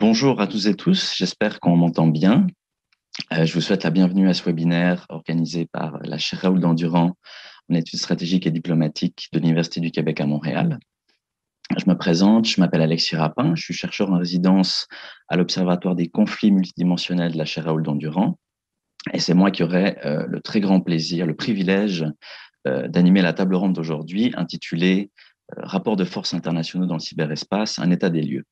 Bonjour à tous et tous, j'espère qu'on m'entend bien. Je vous souhaite la bienvenue à ce webinaire organisé par la chaire Raoul Dandurand en études stratégiques et diplomatiques de l'Université du Québec à Montréal. Je me présente, je m'appelle Alexis Rapin, je suis chercheur en résidence à l'Observatoire des conflits multidimensionnels de la chaire Raoul Dandurand. Et c'est moi qui aurai le très grand plaisir, le privilège d'animer la table ronde d'aujourd'hui intitulée Rapport de forces internationaux dans le cyberespace, un état des lieux.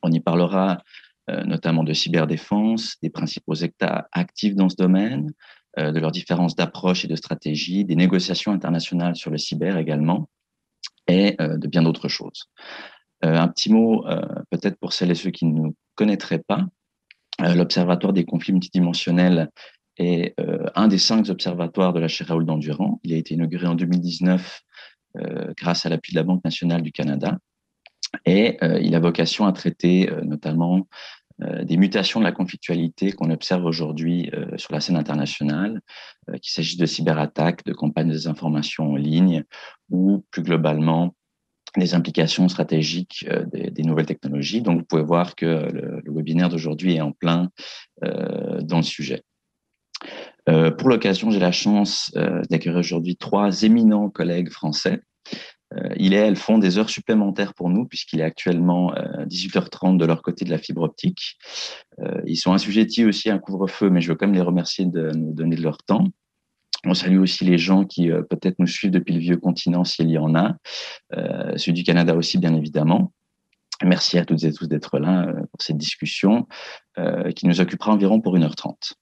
On y parlera notamment de cyberdéfense, des principaux États actifs dans ce domaine, de leurs différences d'approche et de stratégie, des négociations internationales sur le cyber également, et de bien d'autres choses. Un petit mot peut-être pour celles et ceux qui ne nous connaîtraient pas. L'Observatoire des conflits multidimensionnels est un des 5 observatoires de la chaire Raoul Dandurand. Il a été inauguré en 2019 grâce à l'appui de la Banque nationale du Canada. Et il a vocation à traiter notamment des mutations de la conflictualité qu'on observe aujourd'hui sur la scène internationale, qu'il s'agisse de cyberattaques, de campagnes de désinformation en ligne ou plus globalement des implications stratégiques des nouvelles technologies. Donc, vous pouvez voir que le webinaire d'aujourd'hui est en plein dans le sujet. Pour l'occasion, j'ai la chance d'accueillir aujourd'hui 3 éminents collègues français. Elles font des heures supplémentaires pour nous, puisqu'il est actuellement 18h30 de leur côté de la fibre optique. Ils sont assujettis aussi à un couvre-feu, mais je veux quand même les remercier de nous donner de leur temps. On salue aussi les gens qui peut-être nous suivent depuis le vieux continent, s'il y en a. Ceux du Canada aussi, bien évidemment. Merci à toutes et tous d'être là pour cette discussion qui nous occupera environ pour 1h30.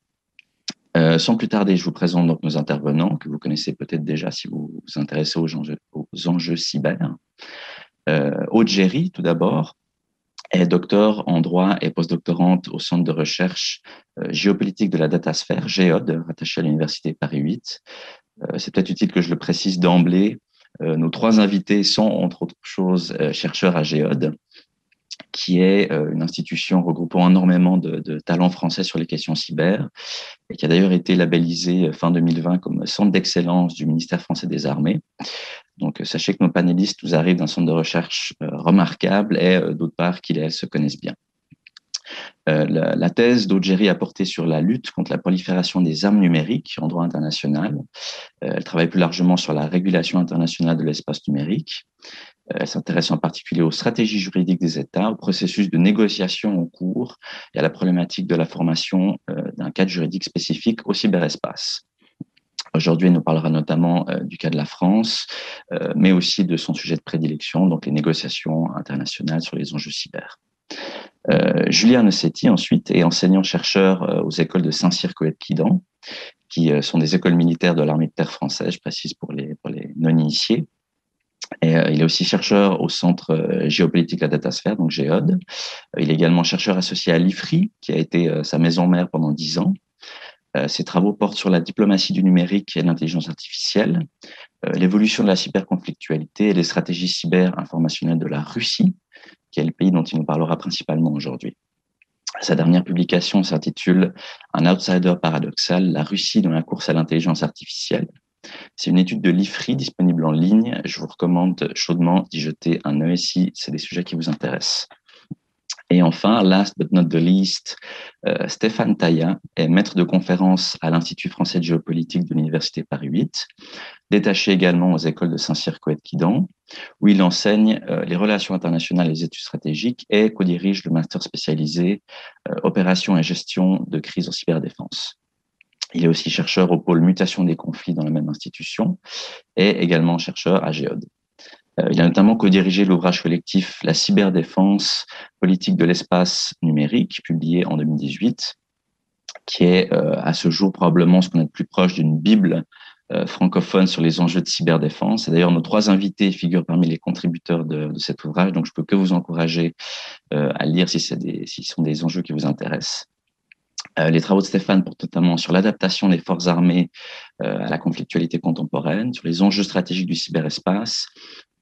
Sans plus tarder, je vous présente donc nos intervenants que vous connaissez peut-être déjà si vous vous intéressez aux enjeux cyber. Aude Géry, tout d'abord, est docteur en droit et postdoctorante au Centre de recherche géopolitique de la datasphère, GEOD, rattaché à l'Université Paris 8. C'est peut-être utile que je le précise d'emblée. Nos 3 invités sont, entre autres choses, chercheurs à GEOD, qui est une institution regroupant énormément de talents français sur les questions cyber, et qui a d'ailleurs été labellisé fin 2020 comme centre d'excellence du ministère français des Armées. Donc, sachez que nos panélistes nous arrivent d'un centre de recherche remarquable et d'autre part qu'ils et elles se connaissent bien. La thèse d'Aude Géry a porté sur la lutte contre la prolifération des armes numériques en droit international. Elle travaille plus largement sur la régulation internationale de l'espace numérique. Elle s'intéresse en particulier aux stratégies juridiques des États, au processus de négociation en cours et à la problématique de la formation d'un cadre juridique spécifique au cyberespace. Aujourd'hui, elle nous parlera notamment du cas de la France, mais aussi de son sujet de prédilection, donc les négociations internationales sur les enjeux cyber. Julien Nossetti, ensuite, est enseignant-chercheur aux écoles de Saint-Cyr-Coët-Quidan, qui sont des écoles militaires de l'armée de terre française, je précise pour les non-initiés. Et il est aussi chercheur au Centre géopolitique de la datasphère, donc GEOD. Il est également chercheur associé à l'IFRI, qui a été sa maison mère pendant 10 ans. Ses travaux portent sur la diplomatie du numérique et l'intelligence artificielle, l'évolution de la cyberconflictualité et les stratégies cyber-informationnelles de la Russie, qui est le pays dont il nous parlera principalement aujourd'hui. Sa dernière publication s'intitule « Un outsider paradoxal, la Russie dans la course à l'intelligence artificielle ». C'est une étude de l'IFRI disponible en ligne. Je vous recommande chaudement d'y jeter un œil si c'est des sujets qui vous intéressent. Et enfin, last but not the least, Stéphane Taillat est maître de conférence à l'Institut français de géopolitique de l'Université Paris 8, détaché également aux écoles de Saint-Cyr-Coët-Quidan, où il enseigne les relations internationales et les études stratégiques et co-dirige le master spécialisé opération et gestion de crise en cyberdéfense. Il est aussi chercheur au pôle mutation des conflits dans la même institution et également chercheur à GEOD. Il a notamment co-dirigé l'ouvrage collectif La cyberdéfense, politique de l'espace numérique, publié en 2018, qui est à ce jour probablement ce qu'on est le plus proche d'une bible francophone sur les enjeux de cyberdéfense. Et d'ailleurs, nos 3 invités figurent parmi les contributeurs de cet ouvrage, donc je peux que vous encourager à le lire si ce sont des enjeux qui vous intéressent. Les travaux de Stéphane portent notamment sur l'adaptation des forces armées à la conflictualité contemporaine, sur les enjeux stratégiques du cyberespace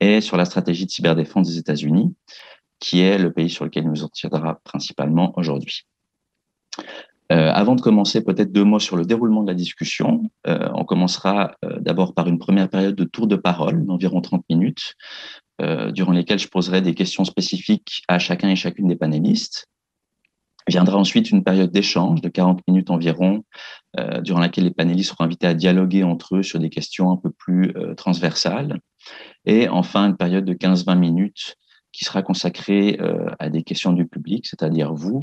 et sur la stratégie de cyberdéfense des États-Unis, qui est le pays sur lequel il nous en tiendra principalement aujourd'hui. Avant de commencer, peut-être 2 mots sur le déroulement de la discussion. On commencera d'abord par une première période de tour de parole d'environ 30 minutes, durant lesquelles je poserai des questions spécifiques à chacun et chacune des panélistes. Viendra ensuite une période d'échange de 40 minutes environ, durant laquelle les panélistes seront invités à dialoguer entre eux sur des questions un peu plus transversales. Et enfin, une période de 15-20 minutes qui sera consacrée à des questions du public, c'est-à-dire vous.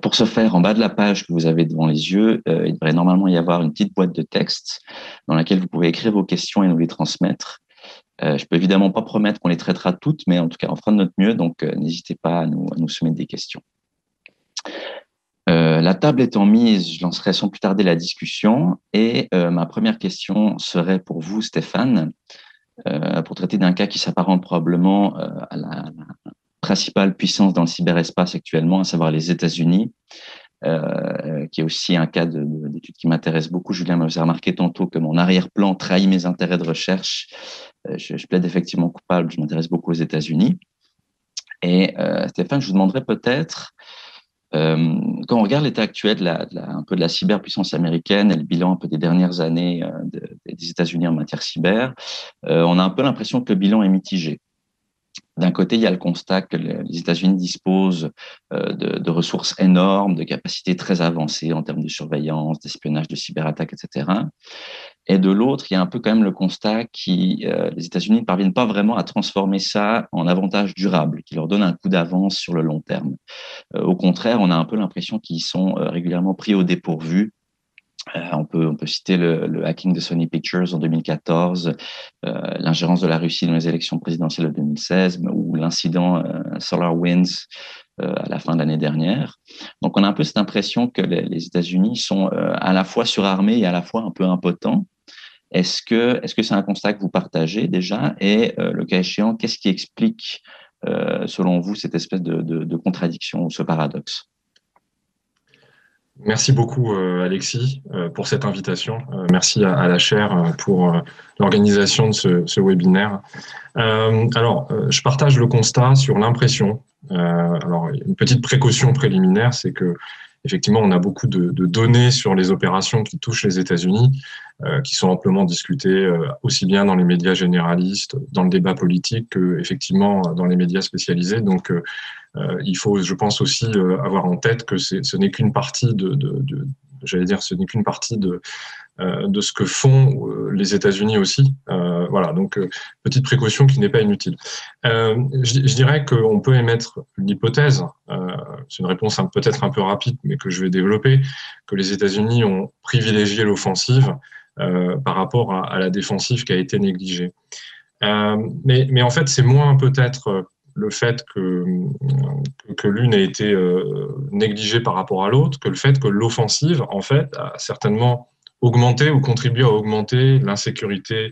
Pour ce faire, en bas de la page que vous avez devant les yeux, il devrait normalement y avoir une petite boîte de texte dans laquelle vous pouvez écrire vos questions et nous les transmettre. Je peux évidemment pas promettre qu'on les traitera toutes, mais en tout cas, on fera de notre mieux, donc n'hésitez pas à nous soumettre des questions. La table étant mise, je lancerai sans plus tarder la discussion et ma première question serait pour vous, Stéphane, pour traiter d'un cas qui s'apparente probablement à la principale puissance dans le cyberespace actuellement, à savoir les États-Unis, qui est aussi un cas d'étude qui m'intéresse beaucoup. Julien m'a fait remarquer tantôt que mon arrière-plan trahit mes intérêts de recherche. Je plaide effectivement coupable, je m'intéresse beaucoup aux États-Unis. Et Stéphane, je vous demanderais peut-être, quand on regarde l'état actuel un peu de la cyberpuissance américaine et le bilan un peu des dernières années des États-Unis en matière cyber, on a un peu l'impression que le bilan est mitigé. D'un côté, il y a le constat que les États-Unis disposent de ressources énormes, de capacités très avancées en termes de surveillance, d'espionnage, de cyberattaques, etc. Et de l'autre, il y a un peu quand même le constat que les États-Unis ne parviennent pas vraiment à transformer ça en avantage durable, qui leur donne un coup d'avance sur le long terme. Au contraire, on a un peu l'impression qu'ils sont régulièrement pris au dépourvu. On peut citer le hacking de Sony Pictures en 2014, l'ingérence de la Russie dans les élections présidentielles de 2016 ou l'incident SolarWinds à la fin de l'année dernière. Donc, on a un peu cette impression que les États-Unis sont à la fois surarmés et à la fois un peu impotents. Est-ce que c'est un constat que vous partagez déjà? Et le cas échéant, qu'est-ce qui explique, selon vous, cette espèce de contradiction ou ce paradoxe? Merci beaucoup, Alexis, pour cette invitation. Merci à la chaire pour l'organisation de ce webinaire. Je partage le constat sur l'impression. Alors, une petite précaution préliminaire, c'est que effectivement, on a beaucoup de données sur les opérations qui touchent les États-Unis, qui sont amplement discutées aussi bien dans les médias généralistes, dans le débat politique, que effectivement dans les médias spécialisés. Donc, il faut, je pense aussi, avoir en tête que ce n'est qu'une partie j'allais dire, ce n'est qu'une partie de ce que font les États-Unis aussi. Voilà, donc petite précaution qui n'est pas inutile. Je dirais qu'on peut émettre l'hypothèse, c'est une réponse peut-être un peu rapide, mais que je vais développer, que les États-Unis ont privilégié l'offensive par rapport à la défensive qui a été négligée. Mais en fait, c'est moins peut-être le fait que l'une a été négligée par rapport à l'autre, que le fait que l'offensive, en fait, a certainement augmenté ou contribué à augmenter l'insécurité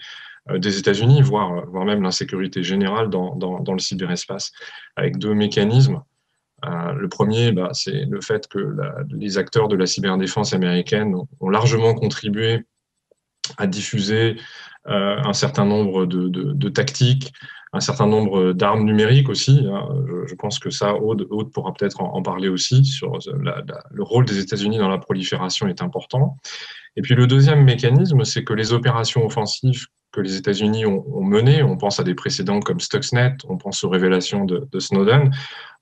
des États-Unis, voire même l'insécurité générale dans le cyberespace, avec deux mécanismes. Le premier, c'est le fait que les acteurs de la cyberdéfense américaine ont largement contribué à diffuser un certain nombre de tactiques, un certain nombre d'armes numériques aussi. Je pense que ça, Aude pourra peut-être en parler aussi, sur le rôle des États-Unis dans la prolifération est important. Et puis le deuxième mécanisme, c'est que les opérations offensives que les États-Unis ont menées, on pense à des précédents comme Stuxnet, on pense aux révélations de Snowden,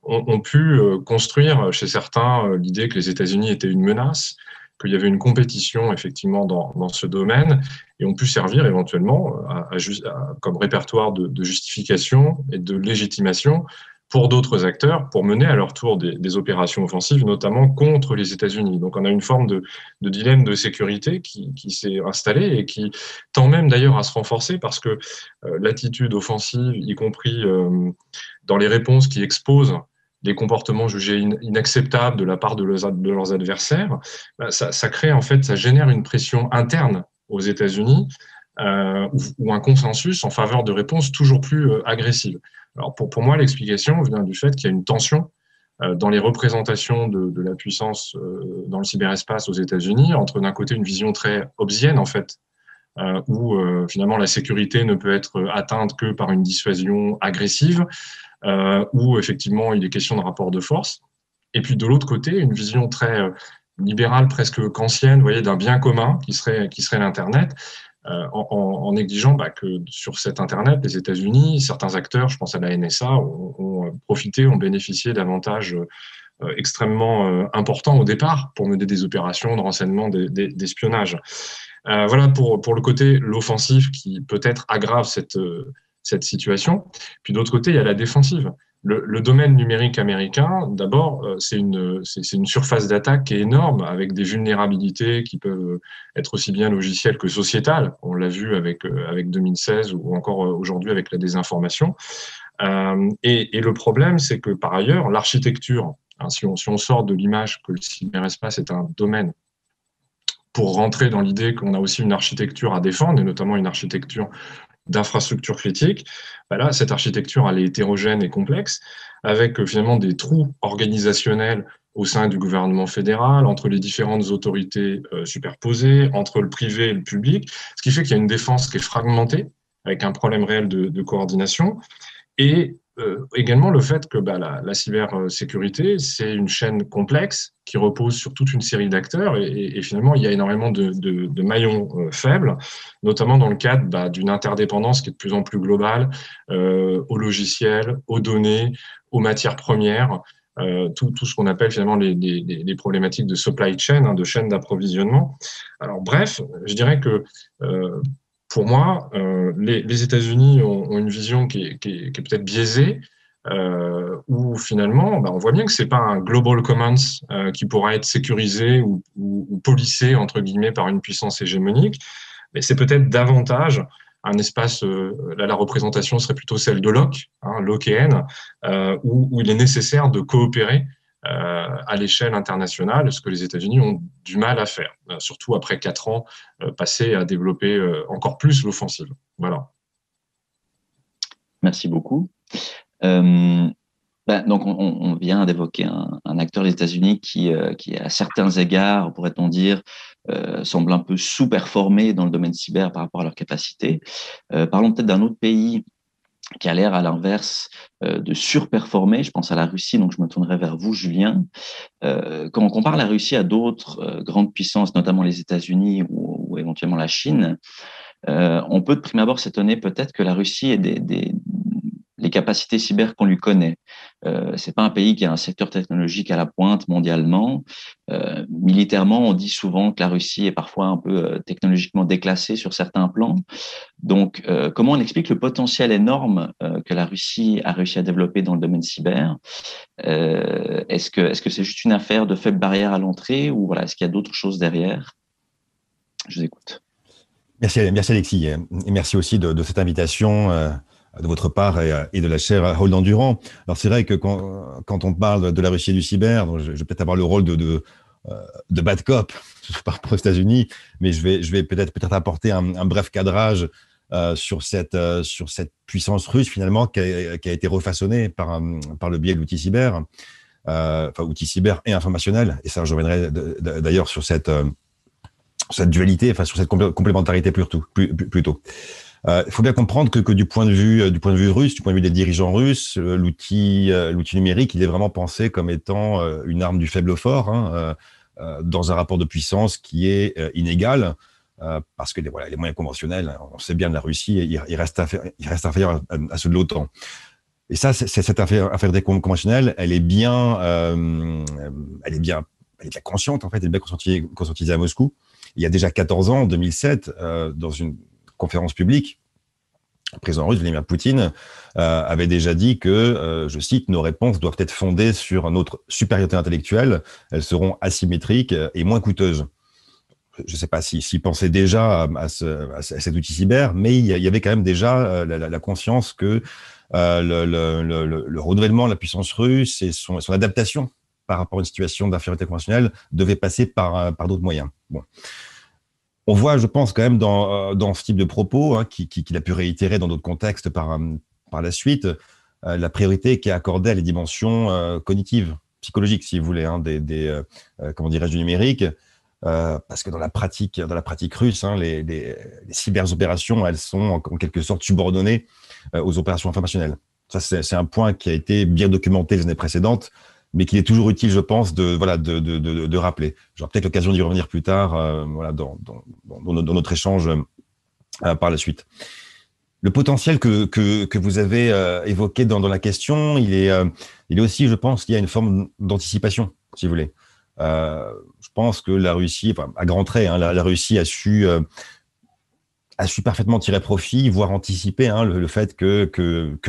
ont pu construire chez certains l'idée que les États-Unis étaient une menace, qu'il y avait une compétition effectivement dans ce domaine, et ont pu servir éventuellement comme répertoire de justification et de légitimation pour d'autres acteurs, pour mener à leur tour des opérations offensives, notamment contre les États-Unis. Donc on a une forme de dilemme de sécurité qui s'est installée et qui tend même d'ailleurs à se renforcer parce que l'attitude offensive, y compris dans les réponses qui exposent des comportements jugés inacceptables de la part de leurs adversaires, ça crée en fait, ça génère une pression interne aux États-Unis ou un consensus en faveur de réponses toujours plus agressives. Alors pour moi, l'explication vient du fait qu'il y a une tension dans les représentations de la puissance dans le cyberespace aux États-Unis entre d'un côté une vision très hobbesienne en fait, où finalement la sécurité ne peut être atteinte que par une dissuasion agressive, où effectivement il est question de rapport de force. Et puis de l'autre côté, une vision très libérale, presque kantienne, vous voyez, d'un bien commun qui serait l'Internet, en négligeant que sur cet Internet, les États-Unis, certains acteurs, je pense à la NSA, ont profité, ont bénéficié d'avantages extrêmement important au départ pour mener des opérations de renseignement, d'espionnage. Voilà pour le côté l'offensif qui peut-être aggrave cette situation. Puis d'autre côté, il y a la défensive. Le domaine numérique américain, d'abord, c'est une surface d'attaque qui est énorme, avec des vulnérabilités qui peuvent être aussi bien logicielles que sociétales. On l'a vu avec 2016 ou encore aujourd'hui avec la désinformation. Et le problème, c'est que par ailleurs, l'architecture, si on sort de l'image que le cyberespace est un domaine, pour rentrer dans l'idée qu'on a aussi une architecture à défendre, et notamment une architecture d'infrastructures critiques, là, cette architecture, elle est hétérogène et complexe, avec finalement des trous organisationnels au sein du gouvernement fédéral, entre les différentes autorités superposées, entre le privé et le public, ce qui fait qu'il y a une défense qui est fragmentée, avec un problème réel de coordination, et également le fait que la cybersécurité, c'est une chaîne complexe qui repose sur toute une série d'acteurs et finalement, il y a énormément de maillons faibles, notamment dans le cadre d'une interdépendance qui est de plus en plus globale aux logiciels, aux données, aux matières premières, tout ce qu'on appelle finalement les problématiques de supply chain, de chaîne d'approvisionnement. Alors bref, je dirais que pour moi, les États-Unis ont une vision qui est peut-être biaisée, où finalement, on voit bien que c'est pas un global commons qui pourra être sécurisé ou policé entre guillemets par une puissance hégémonique, mais c'est peut-être davantage un espace. Là, la représentation serait plutôt celle de Locke, lockéenne, où il est nécessaire de coopérer à l'échelle internationale, ce que les États-Unis ont du mal à faire, surtout après 4 ans passés à développer encore plus l'offensive. Voilà. Merci beaucoup. Donc, on vient d'évoquer un acteur des États-Unis qui, à certains égards, pourrait-on dire, semble un peu sous-performé dans le domaine cyber par rapport à leurs capacités. Parlons peut-être d'un autre pays qui a l'air, à l'inverse, de surperformer. Je pense à la Russie, donc je me tournerai vers vous, Julien. Quand on compare la Russie à d'autres grandes puissances, notamment les États-Unis ou éventuellement la Chine, on peut de prime abord s'étonner peut-être que la Russie ait les capacités cyber qu'on lui connaît. C'est pas un pays qui a un secteur technologique à la pointe mondialement. Militairement, on dit souvent que la Russie est parfois un peu technologiquement déclassée sur certains plans. Donc, comment on explique le potentiel énorme que la Russie a réussi à développer dans le domaine cyber? Est-ce que c'est juste une affaire de faible barrière à l'entrée ou voilà, est-ce qu'il y a d'autres choses derrière? Je vous écoute. Merci Alexis, et merci aussi de cette invitation de votre part et de la chaire Raoul-Dandurand. Alors c'est vrai que quand on parle de la Russie et du cyber, donc je vais peut-être avoir le rôle de bad cop par rapport aux États-Unis, mais je vais peut-être apporter un bref cadrage sur cette puissance russe finalement qui a été refaçonnée par le biais de l'outil cyber, outil cyber et informationnel. Et ça, je reviendrai d'ailleurs sur cette dualité, sur cette complémentarité plutôt. Il faut bien comprendre que du point de vue russe, du point de vue des dirigeants russes, l'outil numérique, il est vraiment pensé comme étant une arme du faible au fort, dans un rapport de puissance qui est inégal, parce que les moyens conventionnels, on sait bien de la Russie, ils restent inférieurs à ceux de l'OTAN. Et ça, cette infériorité conventionnelle, elle est bien consciente en fait, elle est bien conscientisée à Moscou. Il y a déjà 14 ans, en 2007, dans une conférence publique, le président russe Vladimir Poutine avait déjà dit que, je cite, « Nos réponses doivent être fondées sur notre supériorité intellectuelle, elles seront asymétriques et moins coûteuses ». Je ne sais pas s'il pensait déjà à cet outil cyber, mais il y avait quand même déjà la conscience que le renouvellement de la puissance russe et son adaptation par rapport à une situation d'infériorité conventionnelle devait passer par d'autres moyens. Bon. On voit, je pense, quand même dans ce type de propos, qu'il a pu réitérer dans d'autres contextes par la suite, la priorité qui est accordée à les dimensions cognitives, psychologiques, si vous voulez, comment dirais-je, du numérique, parce que dans la pratique russe, les cyberopérations, elles sont en quelque sorte subordonnées aux opérations informationnelles. Ça, c'est un point qui a été bien documenté les années précédentes, mais qu'il est toujours utile, je pense, de rappeler. J'aurai peut-être l'occasion d'y revenir plus tard, dans notre échange par la suite. le potentiel que vous avez évoqué dans la question, il est aussi, je pense, lié à une forme d'anticipation, si vous voulez. Je pense que la Russie, enfin, à grands traits, hein, la Russie a su parfaitement tirer profit, voire anticiper le fait que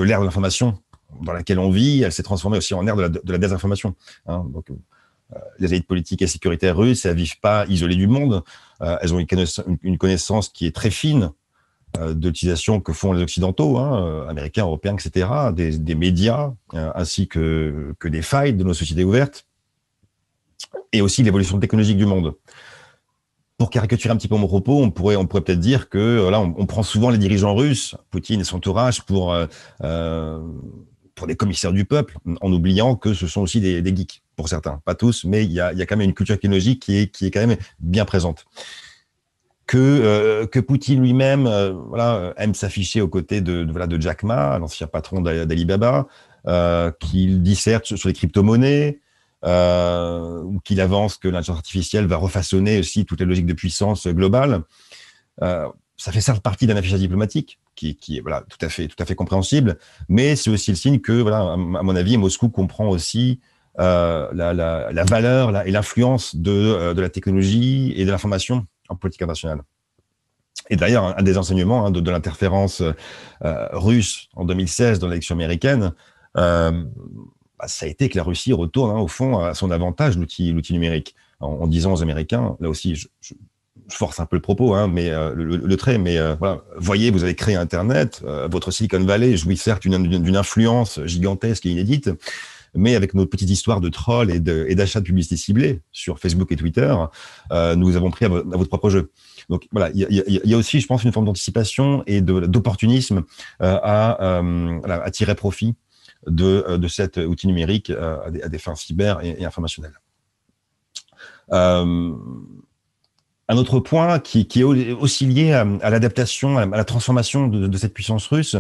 l'ère de l'information dans laquelle on vit, elle s'est transformée aussi en ère de la désinformation. Hein. Donc, les élites politiques et sécuritaires russes, elles ne vivent pas isolées du monde. Elles ont une connaissance qui est très fine de l'utilisation que font les Occidentaux, américains, européens, etc., des médias, ainsi que des failles de nos sociétés ouvertes, et aussi l'évolution technologique du monde. Pour caricaturer un petit peu mon propos, on pourrait peut-être dire que là, on prend souvent les dirigeants russes, Poutine et son entourage, pour des commissaires du peuple, en oubliant que ce sont aussi des geeks, pour certains. Pas tous, mais il y a quand même une culture technologique qui est quand même bien présente. Que Poutine lui-même aime s'afficher aux côtés de Jack Ma, l'ancien patron d'Alibaba, qu'il disserte sur les crypto-monnaies, ou qu'il avance que l'intelligence artificielle va refaçonner aussi toutes les logiques de puissance globale. Ça fait certes partie d'un affichage diplomatique qui est tout à fait compréhensible, mais c'est aussi le signe que, à mon avis, Moscou comprend aussi la valeur et l'influence de la technologie et de l'information en politique internationale. Et d'ailleurs, un des enseignements de l'interférence russe en 2016 dans l'élection américaine, ça a été que la Russie retourne au fond à son avantage l'outil numérique, en disant aux Américains, là aussi je force un peu le propos, mais le trait, mais voyez, vous avez créé Internet, votre Silicon Valley jouit certes d'une influence gigantesque et inédite, mais avec notre petite histoire de troll et d'achat de publicité ciblée sur Facebook et Twitter, nous vous avons pris à votre propre jeu. Donc voilà, il y a aussi, je pense, une forme d'anticipation et d'opportunisme à tirer profit de cet outil numérique à des fins cyber et informationnelles. Un autre point qui est aussi lié à l'adaptation, à la transformation de cette puissance russe,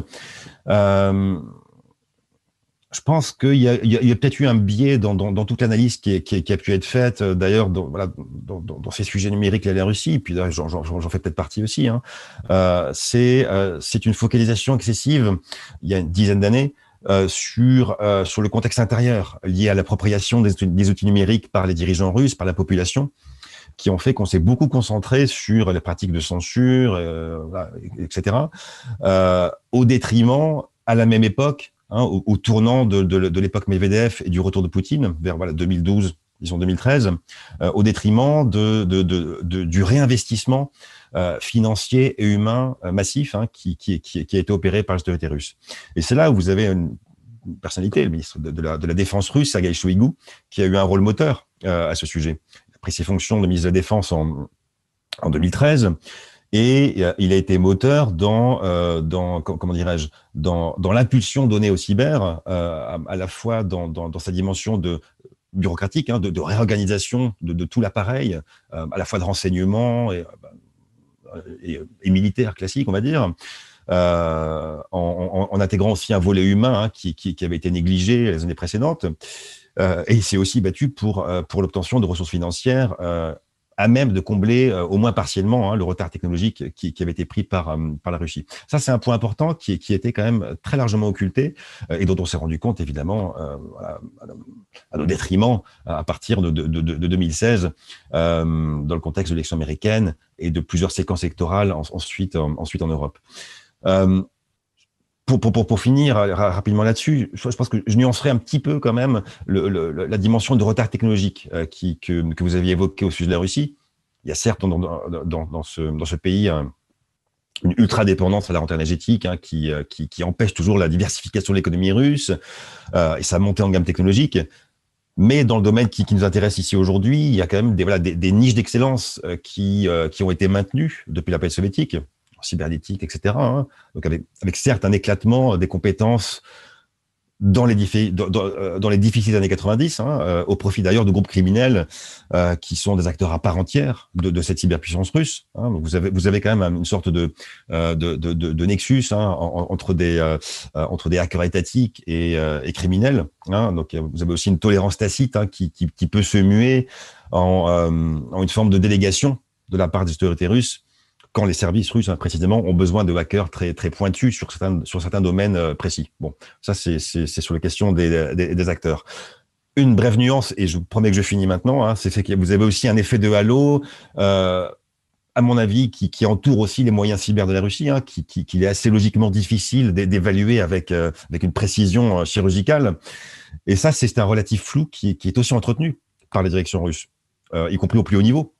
je pense qu'il y a peut-être eu un biais dans toute l'analyse qui a pu être faite, d'ailleurs, dans ces sujets numériques de la Russie, puis j'en fais peut-être partie aussi. C'est une focalisation excessive, il y a une dizaine d'années, sur le contexte intérieur, lié à l'appropriation des outils numériques par les dirigeants russes, par la population, qui ont fait qu'on s'est beaucoup concentré sur les pratiques de censure, etc., au détriment, à la même époque, au tournant de l'époque Medvedev et du retour de Poutine, vers 2012, disons 2013, au détriment du réinvestissement financier et humain massif qui a été opéré par l'autorité russe. Et c'est là où vous avez une personnalité, le ministre de la Défense russe, Sergueï Shoigu, qui a eu un rôle moteur à ce sujet. Il a pris ses fonctions de ministre de la Défense en 2013, et il a été moteur dans l'impulsion donnée au cyber, à la fois dans sa dimension bureaucratique, de réorganisation de tout l'appareil, à la fois de renseignement et militaire classique, on va dire, en intégrant aussi un volet humain qui avait été négligé les années précédentes. Et il s'est aussi battu pour l'obtention de ressources financières à même de combler au moins partiellement le retard technologique qui avait été pris par la Russie. Ça, c'est un point important qui était quand même très largement occulté et dont on s'est rendu compte, évidemment, à nos détriments à partir de 2016, dans le contexte de l'élection américaine et de plusieurs séquences électorales ensuite en Europe. Pour finir rapidement là-dessus, je pense que je nuancerai un petit peu quand même la dimension de retard technologique que vous aviez évoqué au sujet de la Russie. Il y a certes dans ce pays une ultra-dépendance à la rente énergétique qui empêche toujours la diversification de l'économie russe et sa montée en gamme technologique. Mais dans le domaine qui nous intéresse ici aujourd'hui, il y a quand même des niches d'excellence qui ont été maintenues depuis la période soviétique, cybernétique, etc. Donc avec certes un éclatement des compétences dans les difficiles années 90, au profit d'ailleurs de groupes criminels qui sont des acteurs à part entière de cette cyberpuissance russe. Donc vous avez quand même une sorte de nexus entre des hackers étatiques et criminels. Donc vous avez aussi une tolérance tacite qui peut se muer en une forme de délégation de la part des autorités russes quand les services russes, précisément, ont besoin de hackers très, très pointus sur certains domaines précis. Bon, ça, c'est sur la question des acteurs. Une brève nuance, et je vous promets que je finis maintenant, c'est que vous avez aussi un effet de halo, à mon avis, qui entoure aussi les moyens cyber de la Russie, qu'il est assez logiquement difficile d'évaluer avec une précision chirurgicale. Et ça, c'est un relatif flou qui est aussi entretenu par les directions russes, y compris au plus haut niveau.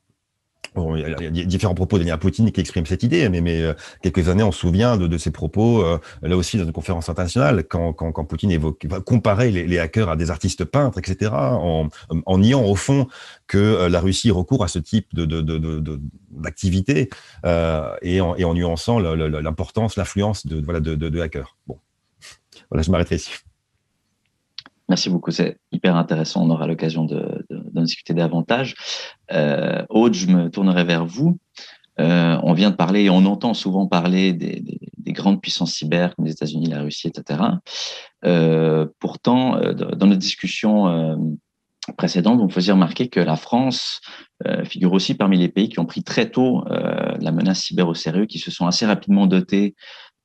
Bon, il y a différents propos de Vladimir Poutine qui expriment cette idée, mais quelques années, on se souvient de ses propos, là aussi dans une conférence internationale, quand Poutine comparait les hackers à des artistes peintres, etc., en niant au fond que la Russie recourt à ce type d'activité et en nuançant l'importance, l'influence de hackers. Bon, voilà, je m'arrêterai ici. Merci beaucoup, c'est hyper intéressant. On aura l'occasion d'en discuter davantage. Aude, je me tournerai vers vous. On vient de parler et on entend souvent parler des grandes puissances cyber comme les États-Unis, la Russie, etc. Pourtant, dans notre discussion précédente, vous me faisiez remarquer que la France figure aussi parmi les pays qui ont pris très tôt la menace cyber au sérieux, qui se sont assez rapidement dotés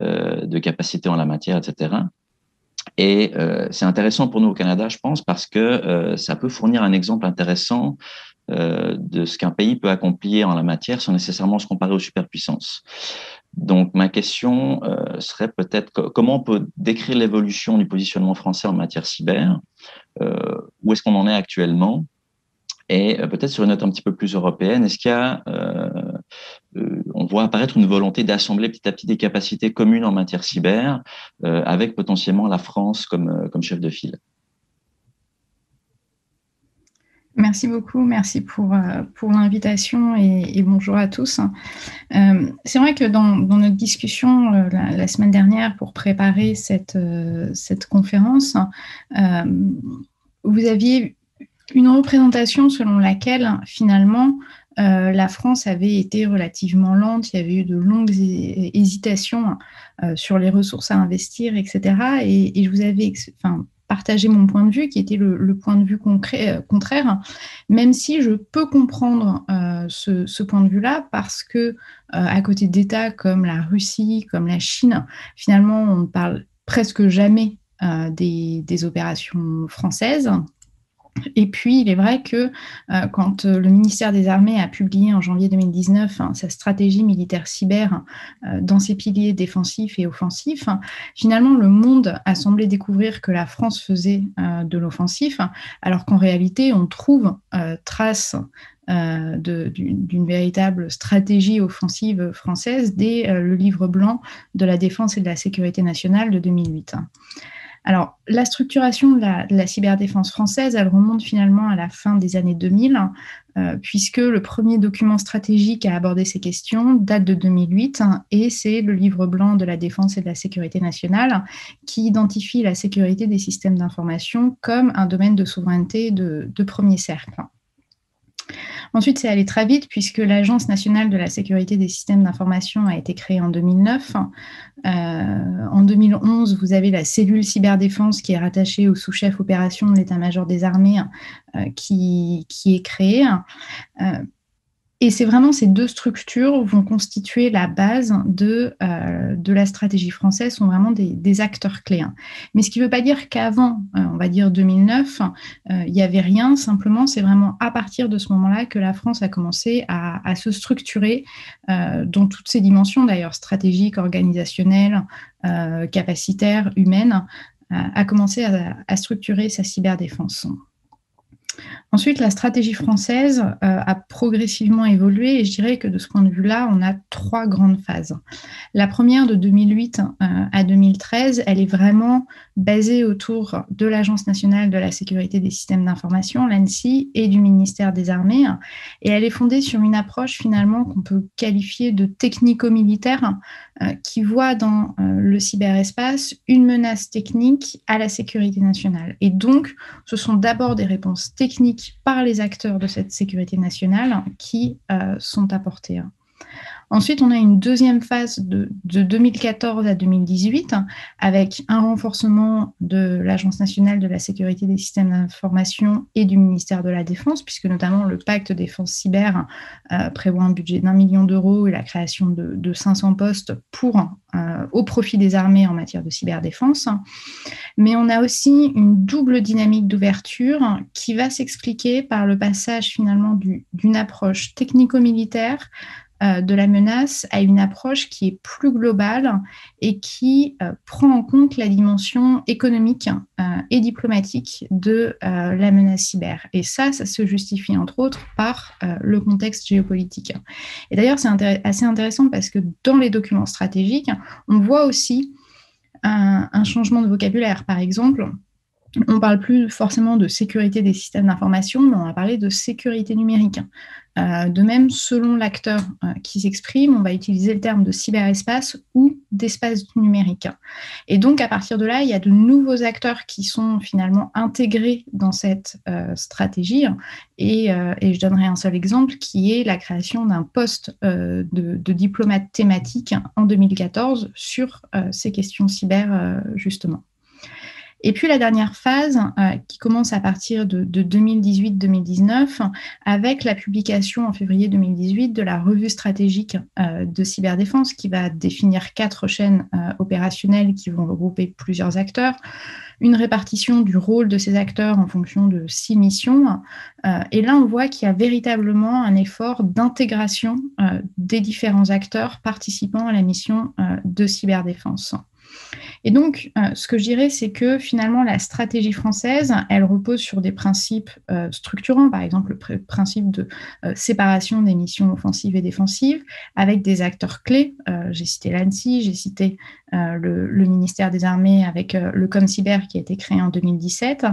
de capacités en la matière, etc. Et c'est intéressant pour nous au Canada, je pense, parce que ça peut fournir un exemple intéressant de ce qu'un pays peut accomplir en la matière sans nécessairement se comparer aux superpuissances. Donc, ma question serait peut-être comment on peut décrire l'évolution du positionnement français en matière cyber, où est-ce qu'on en est actuellement, et peut-être sur une note un petit peu plus européenne, est-ce qu'il y a on voit apparaître une volonté d'assembler petit à petit des capacités communes en matière cyber, avec potentiellement la France comme chef de file. Merci beaucoup, merci pour l'invitation et bonjour à tous. C'est vrai que dans notre discussion la semaine dernière pour préparer cette conférence, vous aviez une représentation selon laquelle finalement la France avait été relativement lente, il y avait eu de longues hésitations sur les ressources à investir, etc. Et je vous avais partagé mon point de vue qui était le point de vue contraire, même si je peux comprendre ce point de vue-là parce que à côté d'États comme la Russie, comme la Chine, finalement on ne parle presque jamais des opérations françaises. Et puis, il est vrai que quand le ministère des Armées a publié en janvier 2019 sa stratégie militaire cyber dans ses piliers défensifs et offensifs, finalement, le monde a semblé découvrir que la France faisait de l'offensif, alors qu'en réalité, on trouve trace d'une véritable stratégie offensive française dès le livre blanc de la défense et de la sécurité nationale de 2008. Alors, la structuration de la cyberdéfense française, elle remonte finalement à la fin des années 2000, puisque le premier document stratégique à aborder ces questions date de 2008, et c'est le livre blanc de la défense et de la sécurité nationale qui identifie la sécurité des systèmes d'information comme un domaine de souveraineté de premier cercle. Ensuite, c'est allé très vite puisque l'Agence nationale de la sécurité des systèmes d'information a été créée en 2009. En 2011, vous avez la cellule cyberdéfense qui est rattachée au sous-chef opération de l'état-major des armées qui est créée. Et c'est vraiment ces deux structures vont constituer la base de la stratégie française, sont vraiment des acteurs clés. Mais ce qui ne veut pas dire qu'avant, on va dire 2009, il n'y avait rien. Simplement, c'est vraiment à partir de ce moment-là que la France a commencé à se structurer dans toutes ses dimensions, d'ailleurs stratégiques, organisationnelles, capacitaires, humaines, a commencé à structurer sa cyberdéfense. Ensuite, la stratégie française a progressivement évolué et je dirais que de ce point de vue-là, on a trois grandes phases. La première, de 2008 à 2013, elle est vraiment basée autour de l'Agence nationale de la sécurité des systèmes d'information, l'ANSSI, et du ministère des Armées. Et elle est fondée sur une approche finalement qu'on peut qualifier de technico-militaire qui voit dans le cyberespace une menace technique à la sécurité nationale. Et donc, ce sont d'abord des réponses techniques par les acteurs de cette sécurité nationale qui sont apportées. Ensuite, on a une deuxième phase de 2014 à 2018 avec un renforcement de l'Agence nationale de la sécurité des systèmes d'information et du ministère de la Défense, puisque notamment le pacte défense cyber prévoit un budget d'1 million d'euros et la création de 500 postes au profit des armées en matière de cyberdéfense. Mais on a aussi une double dynamique d'ouverture qui va s'expliquer par le passage finalement d'une approche technico-militaire de la menace à une approche qui est plus globale et qui prend en compte la dimension économique et diplomatique de la menace cyber. Et ça se justifie entre autres par le contexte géopolitique. Et d'ailleurs, c'est assez intéressant parce que dans les documents stratégiques, on voit aussi un changement de vocabulaire. Par exemple, on ne parle plus forcément de sécurité des systèmes d'information, mais on va parler de sécurité numérique. De même, selon l'acteur qui s'exprime, on va utiliser le terme de cyberespace ou d'espace numérique. Et donc, à partir de là, il y a de nouveaux acteurs qui sont finalement intégrés dans cette stratégie. Et je donnerai un seul exemple, qui est la création d'un poste de diplomate thématique en 2014 sur ces questions cyber, justement. Et puis la dernière phase, qui commence à partir de 2018-2019, avec la publication en février 2018 de la revue stratégique de cyberdéfense, qui va définir 4 chaînes opérationnelles qui vont regrouper plusieurs acteurs, une répartition du rôle de ces acteurs en fonction de 6 missions. Et là, on voit qu'il y a véritablement un effort d'intégration des différents acteurs participant à la mission de cyberdéfense. Et donc, ce que je dirais, c'est que finalement, la stratégie française, elle repose sur des principes structurants, par exemple le principe de séparation des missions offensives et défensives, avec des acteurs clés. J'ai cité l'ANSSI, j'ai cité le ministère des Armées avec le ComCyber qui a été créé en 2017.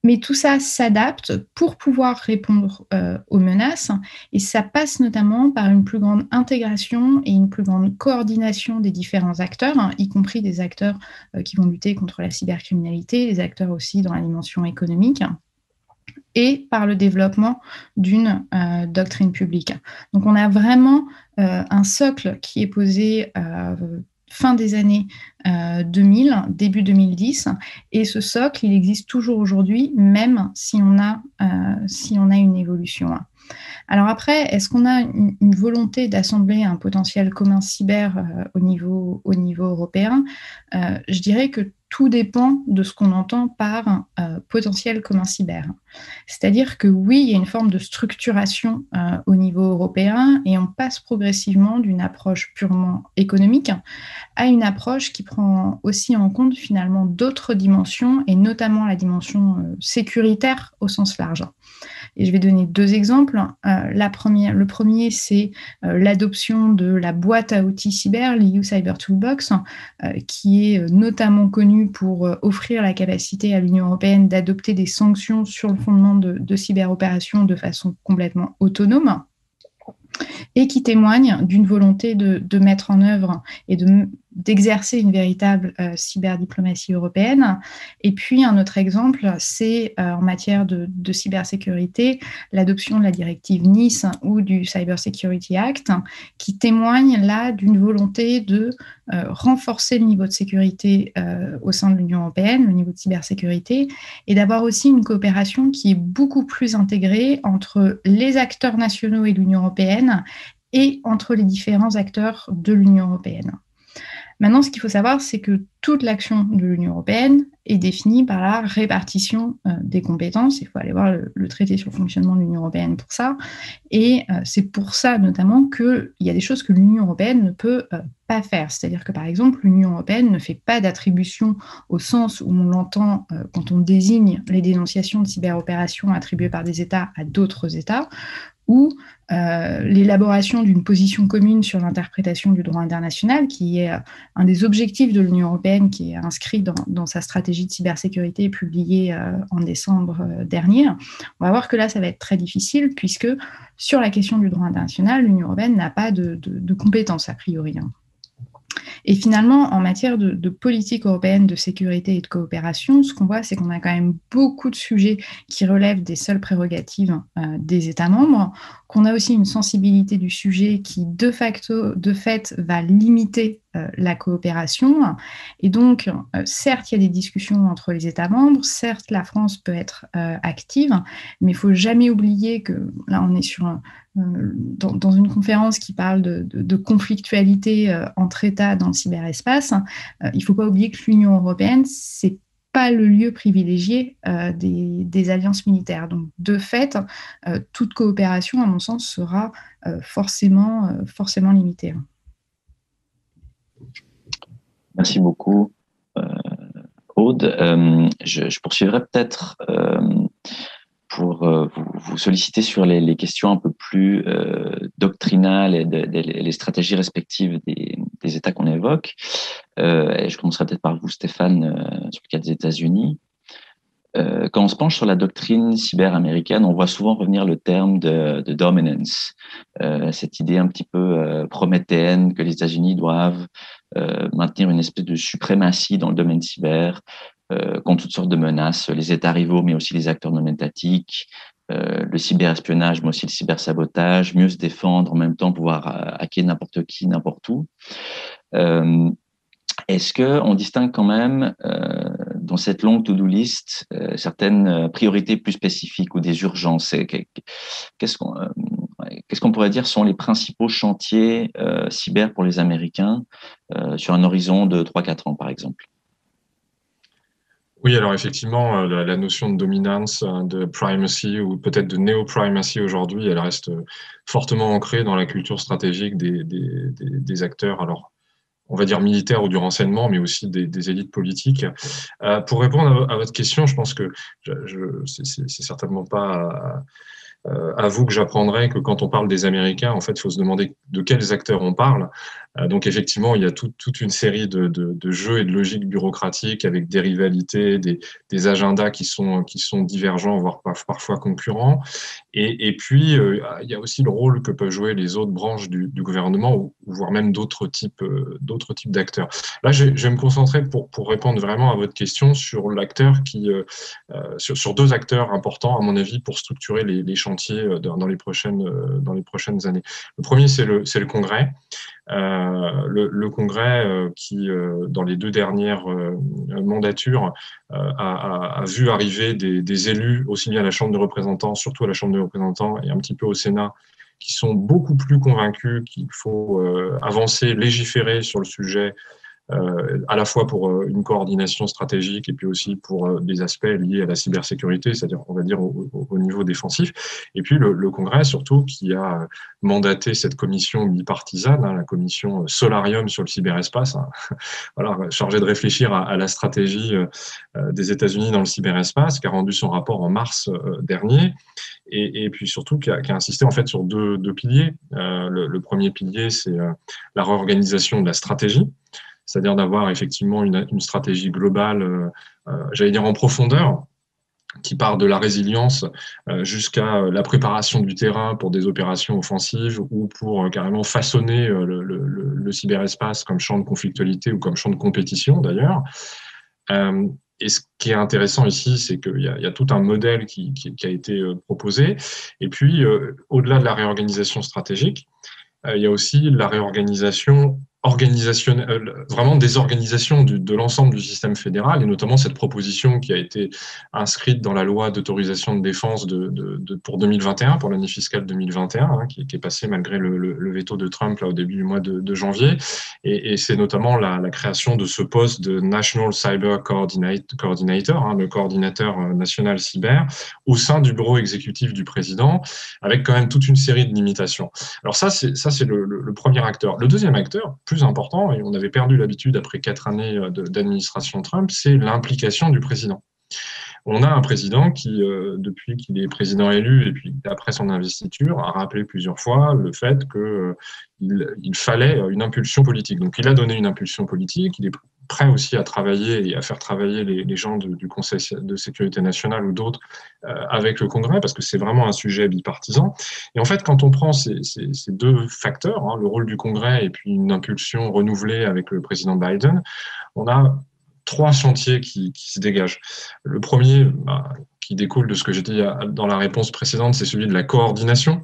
Mais tout ça s'adapte pour pouvoir répondre aux menaces et ça passe notamment par une plus grande intégration et une plus grande coordination des différents acteurs, y compris des acteurs qui vont lutter contre la cybercriminalité, les acteurs aussi dans la dimension économique, et par le développement d'une doctrine publique. Donc on a vraiment un socle qui est posé fin des années 2000, début 2010, et ce socle, il existe toujours aujourd'hui, même si on a une évolution. Alors après, est-ce qu'on a une volonté d'assembler un potentiel commun cyber au niveau européen ? Je dirais que tout dépend de ce qu'on entend par potentiel commun cyber. C'est-à-dire que oui, il y a une forme de structuration au niveau européen et on passe progressivement d'une approche purement économique à une approche qui prend aussi en compte finalement d'autres dimensions et notamment la dimension sécuritaire au sens large. Et je vais donner 2 exemples. Le premier, c'est l'adoption de la boîte à outils cyber, l'EU Cyber Toolbox, qui est notamment connue pour offrir la capacité à l'Union européenne d'adopter des sanctions sur le fondement de cyberopérations de façon complètement autonome, et qui témoigne d'une volonté de mettre en œuvre et d'exercer une véritable cyberdiplomatie européenne. Et puis un autre exemple, c'est en matière de cybersécurité, l'adoption de la directive Nice ou du Cyber Security Act, qui témoigne là d'une volonté de renforcer le niveau de sécurité au sein de l'Union européenne, le niveau de cybersécurité, et d'avoir aussi une coopération qui est beaucoup plus intégrée entre les acteurs nationaux et l'Union européenne et entre les différents acteurs de l'Union européenne. Maintenant, ce qu'il faut savoir, c'est que toute l'action de l'Union européenne est définie par la répartition des compétences. Il faut aller voir le traité sur le fonctionnement de l'Union européenne pour ça. Et c'est pour ça, notamment, qu'il y a des choses que l'Union européenne ne peut pas faire. C'est-à-dire que, par exemple, l'Union européenne ne fait pas d'attribution au sens où on l'entend quand on désigne les dénonciations de cyberopérations attribuées par des États à d'autres États, ou l'élaboration d'une position commune sur l'interprétation du droit international, qui est un des objectifs de l'Union européenne, qui est inscrit dans sa stratégie de cybersécurité publiée en décembre dernier. On va voir que là, ça va être très difficile, puisque sur la question du droit international, l'Union européenne n'a pas de compétences a priori. Et finalement, en matière de politique européenne de sécurité et de coopération, ce qu'on voit, c'est qu'on a quand même beaucoup de sujets qui relèvent des seules prérogatives des États membres, qu'on a aussi une sensibilité du sujet qui, de fait, va limiter la coopération. Et donc, certes, il y a des discussions entre les États membres, certes, la France peut être active, mais il ne faut jamais oublier que là, on est dans une conférence qui parle de conflictualité entre États dans le cyberespace. Il ne faut pas oublier que l'Union européenne, c'est pas le lieu privilégié des alliances militaires. Donc, de fait, toute coopération, à mon sens, sera forcément limitée. Merci beaucoup, Aude. Je poursuivrai peut-être pour vous solliciter sur les questions un peu plus doctrinales et les stratégies respectives des États qu'on évoque. Et je commencerai peut-être par vous, Stéphane, sur le cas des États-Unis. Quand on se penche sur la doctrine cyber américaine, on voit souvent revenir le terme de dominance, cette idée un petit peu prométhéenne que les États-Unis doivent maintenir une espèce de suprématie dans le domaine cyber, contre toutes sortes de menaces, les États rivaux, mais aussi les acteurs non étatiques, le cyberespionnage, mais aussi le cybersabotage, mieux se défendre, en même temps pouvoir hacker n'importe qui, n'importe où. Est-ce qu'on distingue quand même dans cette longue to-do list certaines priorités plus spécifiques ou des urgences? Qu'est-ce qu'on pourrait dire sont les principaux chantiers cyber pour les Américains sur un horizon de 3-4 ans, par exemple? Oui, alors effectivement, la notion de dominance, de primacy ou peut-être de néo-primacy aujourd'hui, elle reste fortement ancrée dans la culture stratégique des acteurs, alors on va dire militaires ou du renseignement, mais aussi des élites politiques. Pour répondre à votre question, je pense que c'est certainement pas à vous que j'apprendrai que quand on parle des Américains, en fait, il faut se demander de quels acteurs on parle. Donc, effectivement, il y a toute une série de jeux et de logiques bureaucratiques avec des rivalités, des agendas qui sont divergents, voire parfois concurrents. Et puis, il y a aussi le rôle que peuvent jouer les autres branches du gouvernement, ou voire même d'autres types d'acteurs. Là, je vais me concentrer pour répondre vraiment à votre question sur l'acteur sur deux acteurs importants, à mon avis, pour structurer les chantiers dans les prochaines années. Le premier, c'est le Congrès. Le Congrès qui, dans les 2 dernières mandatures, a vu arriver des élus, aussi bien à la Chambre des représentants, surtout à la Chambre des représentants et un petit peu au Sénat, qui sont beaucoup plus convaincus qu'il faut avancer, légiférer sur le sujet, à la fois pour une coordination stratégique et puis aussi pour des aspects liés à la cybersécurité, c'est-à-dire, on va dire, au niveau défensif. Et puis le Congrès, surtout, qui a mandaté cette commission bipartisane, la commission Solarium sur le cyberespace, voilà, chargée de réfléchir à la stratégie des États-Unis dans le cyberespace, qui a rendu son rapport en mars dernier. Et puis surtout qui a insisté en fait sur deux piliers. Le premier pilier, c'est la réorganisation de la stratégie, c'est-à-dire d'avoir effectivement une stratégie globale, j'allais dire en profondeur, qui part de la résilience jusqu'à la préparation du terrain pour des opérations offensives ou pour carrément façonner le cyberespace comme champ de conflictualité ou comme champ de compétition d'ailleurs. Et ce qui est intéressant ici, c'est qu'il y a tout un modèle qui a été proposé. Et puis, au-delà de la réorganisation stratégique, il y a aussi la réorganisation organisationnelle, vraiment des organisations de l'ensemble du système fédéral, et notamment cette proposition qui a été inscrite dans la loi d'autorisation de défense pour 2021, pour l'année fiscale 2021, qui est passée malgré le veto de Trump là, au début du mois de janvier. Et c'est notamment la création de ce poste de National Cyber Coordinator, le coordinateur national cyber, au sein du bureau exécutif du président, avec quand même toute une série de limitations. Alors ça, c'est le premier acteur. Le deuxième acteur, plus important, et on avait perdu l'habitude après 4 années d'administration Trump, c'est l'implication du président. On a un président qui, depuis qu'il est président élu et puis après son investiture, a rappelé plusieurs fois le fait qu'il fallait une impulsion politique. Donc il a donné une impulsion politique, il est prêt aussi à travailler et à faire travailler les gens du Conseil de sécurité nationale ou d'autres avec le Congrès, parce que c'est vraiment un sujet bipartisan. Et en fait, quand on prend ces deux facteurs, le rôle du Congrès et puis une impulsion renouvelée avec le président Biden, on a 3 chantiers qui se dégagent. Le premier, qui découle de ce que j'ai dit dans la réponse précédente, c'est celui de la coordination.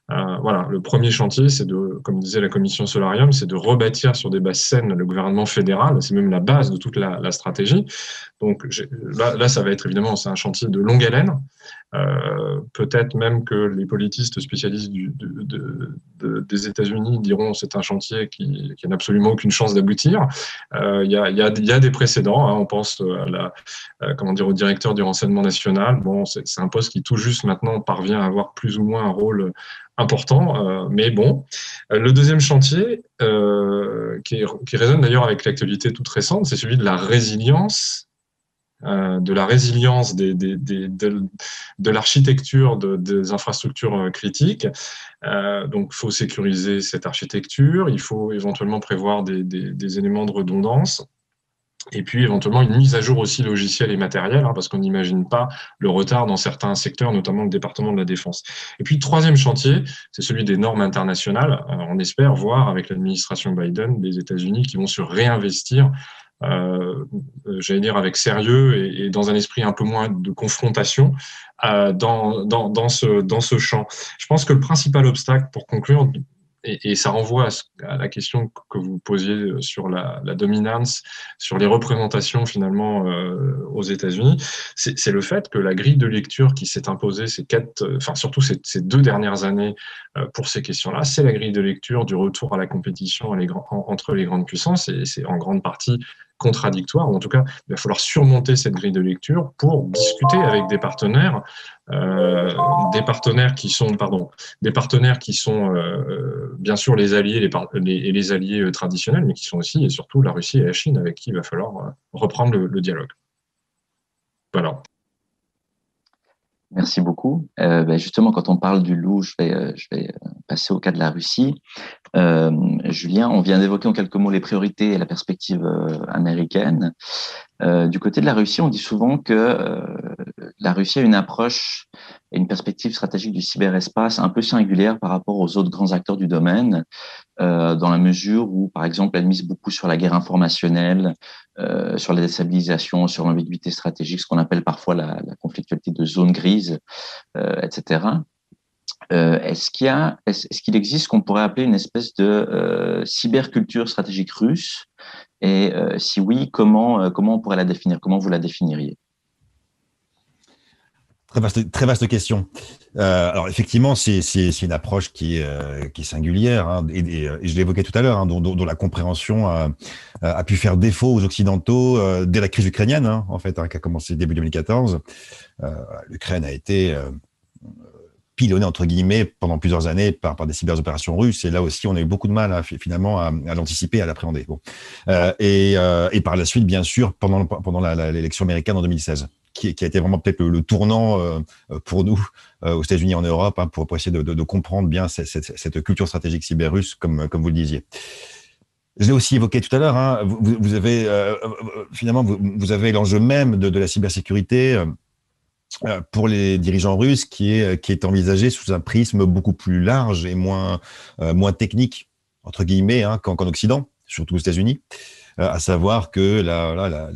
Voilà, le premier chantier, c'est comme disait la commission Solarium, c'est de rebâtir sur des bases saines le gouvernement fédéral. C'est même la base de toute la stratégie. Donc là, ça va être évidemment, c'est un chantier de longue haleine. Peut-être même que les politistes spécialistes des États-Unis diront c'est un chantier qui n'a absolument aucune chance d'aboutir. Il y a des précédents. On pense au directeur du renseignement national. Bon, c'est un poste qui tout juste maintenant parvient à avoir plus ou moins un rôle important, mais bon. Le deuxième chantier, qui résonne d'ailleurs avec l'actualité toute récente, c'est celui de la résilience. De l'architecture des infrastructures critiques. Donc, il faut sécuriser cette architecture, il faut éventuellement prévoir des éléments de redondance, et puis éventuellement une mise à jour aussi logicielle et matérielle, parce qu'on n'imagine pas le retard dans certains secteurs, notamment le département de la Défense. Et puis, troisième chantier, c'est celui des normes internationales. On espère voir avec l'administration Biden des États-Unis qui vont se réinvestir j'allais dire avec sérieux et dans un esprit un peu moins de confrontation dans ce champ. Je pense que le principal obstacle, pour conclure, et ça renvoie à la question que vous posiez sur la dominance, sur les représentations finalement aux États-Unis, c'est le fait que la grille de lecture qui s'est imposée surtout ces 2 dernières années pour ces questions-là, c'est la grille de lecture du retour à la compétition entre les grandes puissances, et c'est en grande partie contradictoire, ou en tout cas, il va falloir surmonter cette grille de lecture pour discuter avec des partenaires qui sont bien sûr les alliés et les alliés traditionnels, mais qui sont aussi et surtout la Russie et la Chine, avec qui il va falloir reprendre le dialogue. Voilà. Merci beaucoup. Justement, quand on parle du loup, je vais passer au cas de la Russie. Julien, on vient d'évoquer en quelques mots les priorités et la perspective américaine. Du côté de la Russie, on dit souvent que la Russie a une approche et une perspective stratégique du cyberespace un peu singulière par rapport aux autres grands acteurs du domaine, dans la mesure où, par exemple, elle mise beaucoup sur la guerre informationnelle, sur la déstabilisation, sur l'ambiguïté stratégique, ce qu'on appelle parfois la conflictualité de zone grise, etc. Est-ce qu'il existe ce qu'on pourrait appeler une espèce de cyberculture stratégique russe? Et si oui, comment on pourrait la définir? Comment vous la définiriez? Très vaste question. Alors effectivement, c'est une approche qui est singulière, et je l'évoquais tout à l'heure, dont la compréhension a pu faire défaut aux Occidentaux dès la crise ukrainienne, en fait, qui a commencé début 2014. L'Ukraine a été pilonnée entre guillemets pendant plusieurs années par des cyberopérations russes, et là aussi on a eu beaucoup de mal finalement à l'anticiper, à l'appréhender. Bon. Et par la suite, bien sûr, pendant l'élection américaine en 2016. Qui a été vraiment peut-être le tournant pour nous aux États-Unis et en Europe, pour essayer de comprendre bien cette culture stratégique cyber-russe, comme vous le disiez. Je l'ai aussi évoqué tout à l'heure. Vous avez finalement vous avez l'enjeu même de la cybersécurité pour les dirigeants russes qui est envisagé sous un prisme beaucoup plus large et moins technique entre guillemets qu'en Occident, surtout aux États-Unis. À savoir que la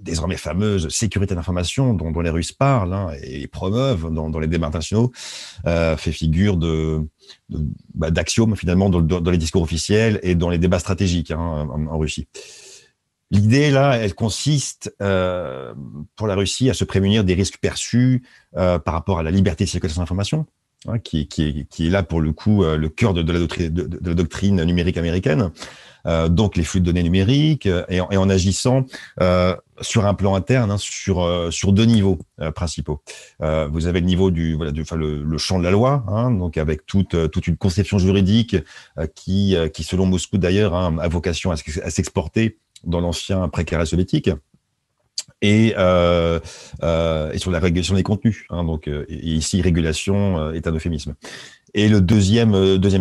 désormais fameuse sécurité d'information dont les Russes parlent et promeuvent dans les débats internationaux fait figure d'axiome finalement dans les discours officiels et dans les débats stratégiques en Russie. L'idée là, elle consiste pour la Russie à se prémunir des risques perçus par rapport à la liberté de circulation d'information, qui est là pour le coup le cœur de la doctrine numérique américaine. Donc les flux de données numériques et en agissant sur un plan interne sur 2 niveaux principaux. Vous avez le niveau le champ de la loi, donc avec toute une conception juridique qui selon Moscou d'ailleurs a vocation à s'exporter dans l'ancien après-carré soviétique. Et sur la régulation des contenus, donc et ici régulation est un euphémisme. Et le deuxième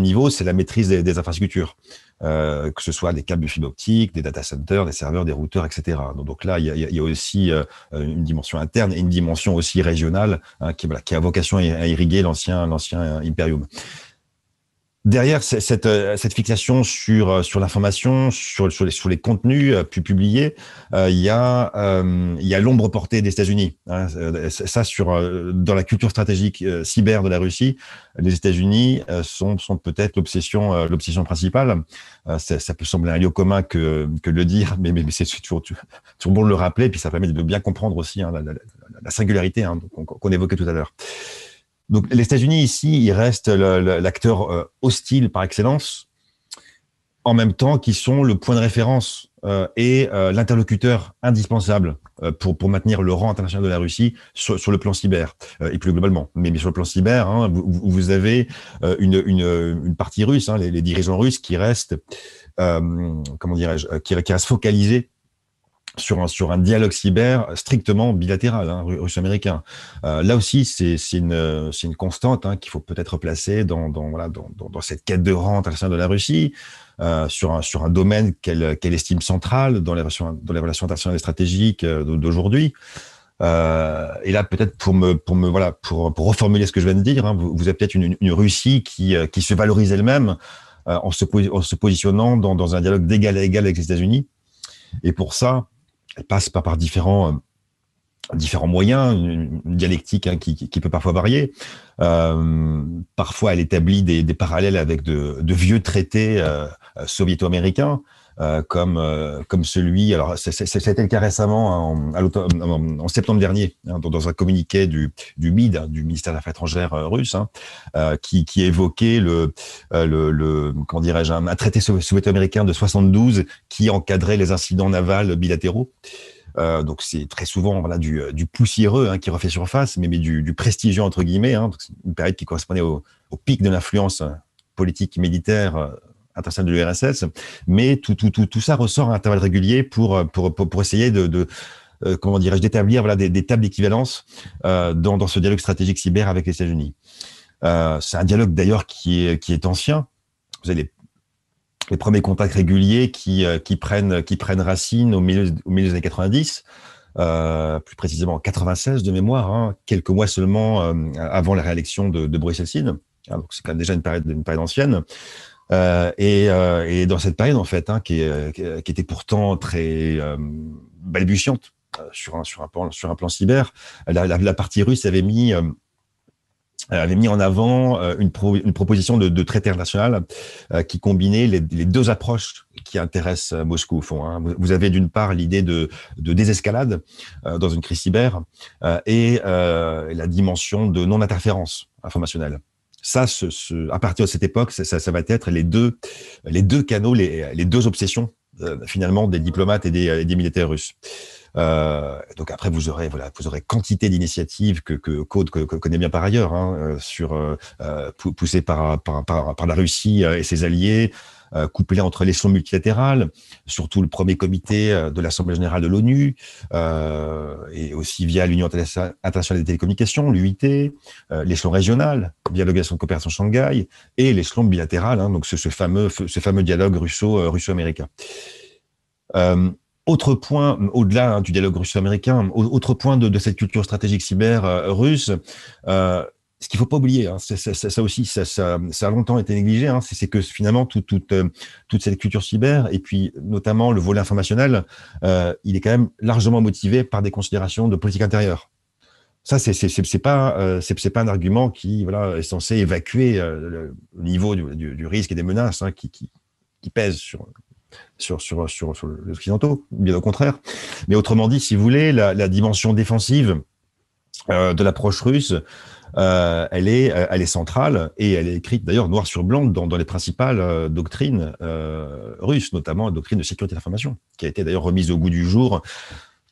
niveau, c'est la maîtrise des infrastructures. que ce soit des câbles de fibre optique, des data centers, des serveurs, des routeurs, etc. Donc là, il y a aussi une dimension interne et une dimension aussi régionale qui a vocation à irriguer l'ancien Imperium. Derrière cette fixation sur l'information, sur les contenus publiés, il y a l'ombre portée des États-Unis. Ça, dans la culture stratégique cyber de la Russie, les États-Unis sont peut-être l'obsession principale. Ça peut sembler un lieu commun que le dire, mais c'est toujours bon de le rappeler, puis ça permet de bien comprendre aussi la singularité qu'on évoquait tout à l'heure. Donc, les États-Unis, ici, ils restent l'acteur hostile par excellence, en même temps qu'ils sont le point de référence et l'interlocuteur indispensable pour maintenir le rang international de la Russie sur le plan cyber et plus globalement. Mais sur le plan cyber, vous avez une partie russe, les dirigeants russes qui restent, qui restent focalisés sur un dialogue cyber strictement bilatéral, russo-américain. Là aussi, c'est une constante qu'il faut peut-être placer dans cette quête de rang internationale de la Russie, sur un domaine qu'elle estime central dans les relations internationales et stratégiques d'aujourd'hui. Et là, peut-être pour reformuler ce que je viens de dire, vous avez peut-être une Russie qui se valorise elle-même en se positionnant dans un dialogue d'égal à égal avec les États-Unis. Et pour ça, elle passe par différents moyens, une dialectique qui peut parfois varier. Parfois, elle établit des parallèles avec de vieux traités soviéto-américains, comme celui. Alors, c'était le cas récemment en septembre dernier, dans un communiqué du MID, du ministère des Affaires étrangères russe, qui évoquait un traité soviéto-américain de 72 qui encadrait les incidents navals bilatéraux. Donc c'est très souvent du poussiéreux qui refait surface, mais du prestigieux entre guillemets. Une période qui correspondait au pic de l'influence politique militaire internationale de l'URSS, mais tout ça ressort à intervalles réguliers pour essayer d'établir des tables d'équivalence dans ce dialogue stratégique cyber avec les États-Unis. C'est un dialogue d'ailleurs qui est ancien. Vous avez les premiers contacts réguliers qui prennent racine au milieu des années 90, plus précisément en 96 de mémoire, quelques mois seulement avant la réélection de Boris Eltsine. Donc c'est quand même déjà une période ancienne. Et dans cette période en fait, qui était pourtant très balbutiante sur un plan cyber, la partie russe avait mis en avant une proposition de traité international qui combinait les deux approches qui intéressent Moscou au fond. Vous avez d'une part l'idée de désescalade dans une crise cyber et la dimension de non-interférence informationnelle. Ça, à partir de cette époque, ça va être les deux canaux, les deux obsessions finalement des diplomates et des militaires russes. Donc après vous aurez quantité d'initiatives que Code connaît bien par ailleurs, poussées par la Russie et ses alliés, couplées entre l'échelon multilatéral, surtout le premier comité de l'Assemblée générale de l'ONU, et aussi via l'Union internationale des télécommunications, l'UIT, l'échelon régional via l'Organisation de coopération Shanghai, et l'échelon bilatéral, donc ce fameux dialogue russo-américain. Autre point, au-delà du dialogue russo-américain, autre point de cette culture stratégique cyber russe, ce qu'il ne faut pas oublier, ça aussi, ça a longtemps été négligé, c'est que finalement toute cette culture cyber, et puis notamment le volet informationnel, il est quand même largement motivé par des considérations de politique intérieure. Ça, c'est pas un argument qui est censé évacuer le niveau du risque et des menaces qui pèsent sur les Occidentaux, bien au contraire. Mais autrement dit, si vous voulez, la dimension défensive de l'approche russe, elle est centrale, et elle est écrite d'ailleurs noir sur blanc dans les principales doctrines russes, notamment la doctrine de sécurité de l'information, qui a été d'ailleurs remise au goût du jour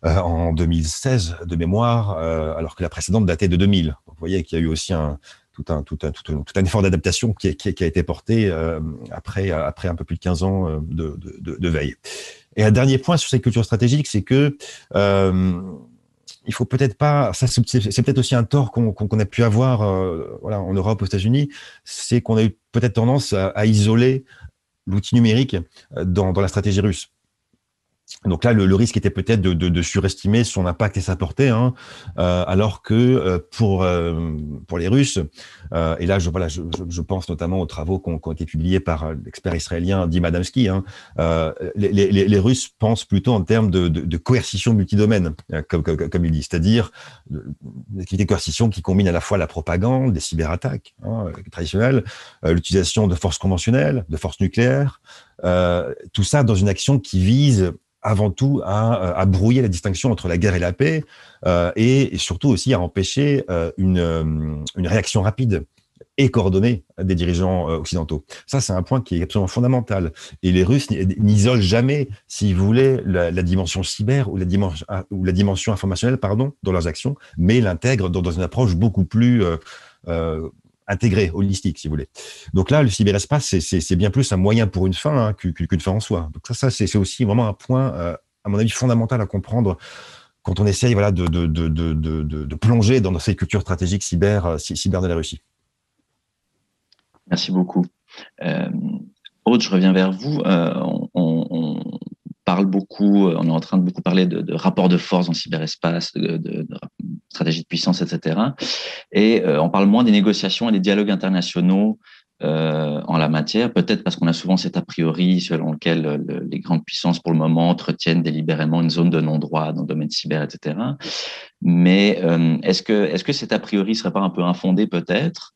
en 2016 de mémoire, alors que la précédente datait de 2000. Donc, vous voyez qu'il y a eu aussi tout un effort d'adaptation qui a été porté après un peu plus de 15 ans de veille. Et un dernier point sur cette culture stratégique, c'est que il faut peut-être pas, ça c'est peut-être aussi un tort qu'on a pu avoir en Europe, aux États-Unis, c'est qu'on a eu peut-être tendance à isoler l'outil numérique dans la stratégie russe. Donc là, le risque était peut-être de surestimer son impact et sa portée, hein, alors que pour les Russes, et là, je pense notamment aux travaux qui ont été publiés par l'expert israélien Dim Adamski, hein, les Russes pensent plutôt en termes de coercition multidomaine, comme il dit, c'est-à-dire une activité de coercition qui combine à la fois la propagande, des cyberattaques traditionnelles, l'utilisation de forces conventionnelles, de forces nucléaires, tout ça dans une action qui vise avant tout à brouiller la distinction entre la guerre et la paix, et surtout aussi à empêcher une réaction rapide et coordonnée des dirigeants occidentaux. Ça, c'est un point qui est absolument fondamental. Et les Russes n'isolent jamais, si vous voulez, la dimension cyber ou la dimension informationnelle, dans leurs actions, mais l'intègrent dans une approche beaucoup plus intégré, holistique, si vous voulez. Donc là, le cyberespace, c'est bien plus un moyen pour une fin qu'une fin en soi. Donc ça c'est aussi vraiment un point, à mon avis, fondamental à comprendre quand on essaye de plonger dans cette culture stratégique cyber de la Russie. Merci beaucoup. Aude, je reviens vers vous. On parle beaucoup, on est en train de beaucoup parler de rapports de force dans le cyberespace, de stratégie de puissance, etc. Et on parle moins des négociations et des dialogues internationaux en la matière, peut-être parce qu'on a souvent cet a priori selon lequel les grandes puissances, pour le moment, entretiennent délibérément une zone de non-droit dans le domaine cyber, etc. Mais est-ce que cet a priori ne serait pas un peu infondé, peut-être ?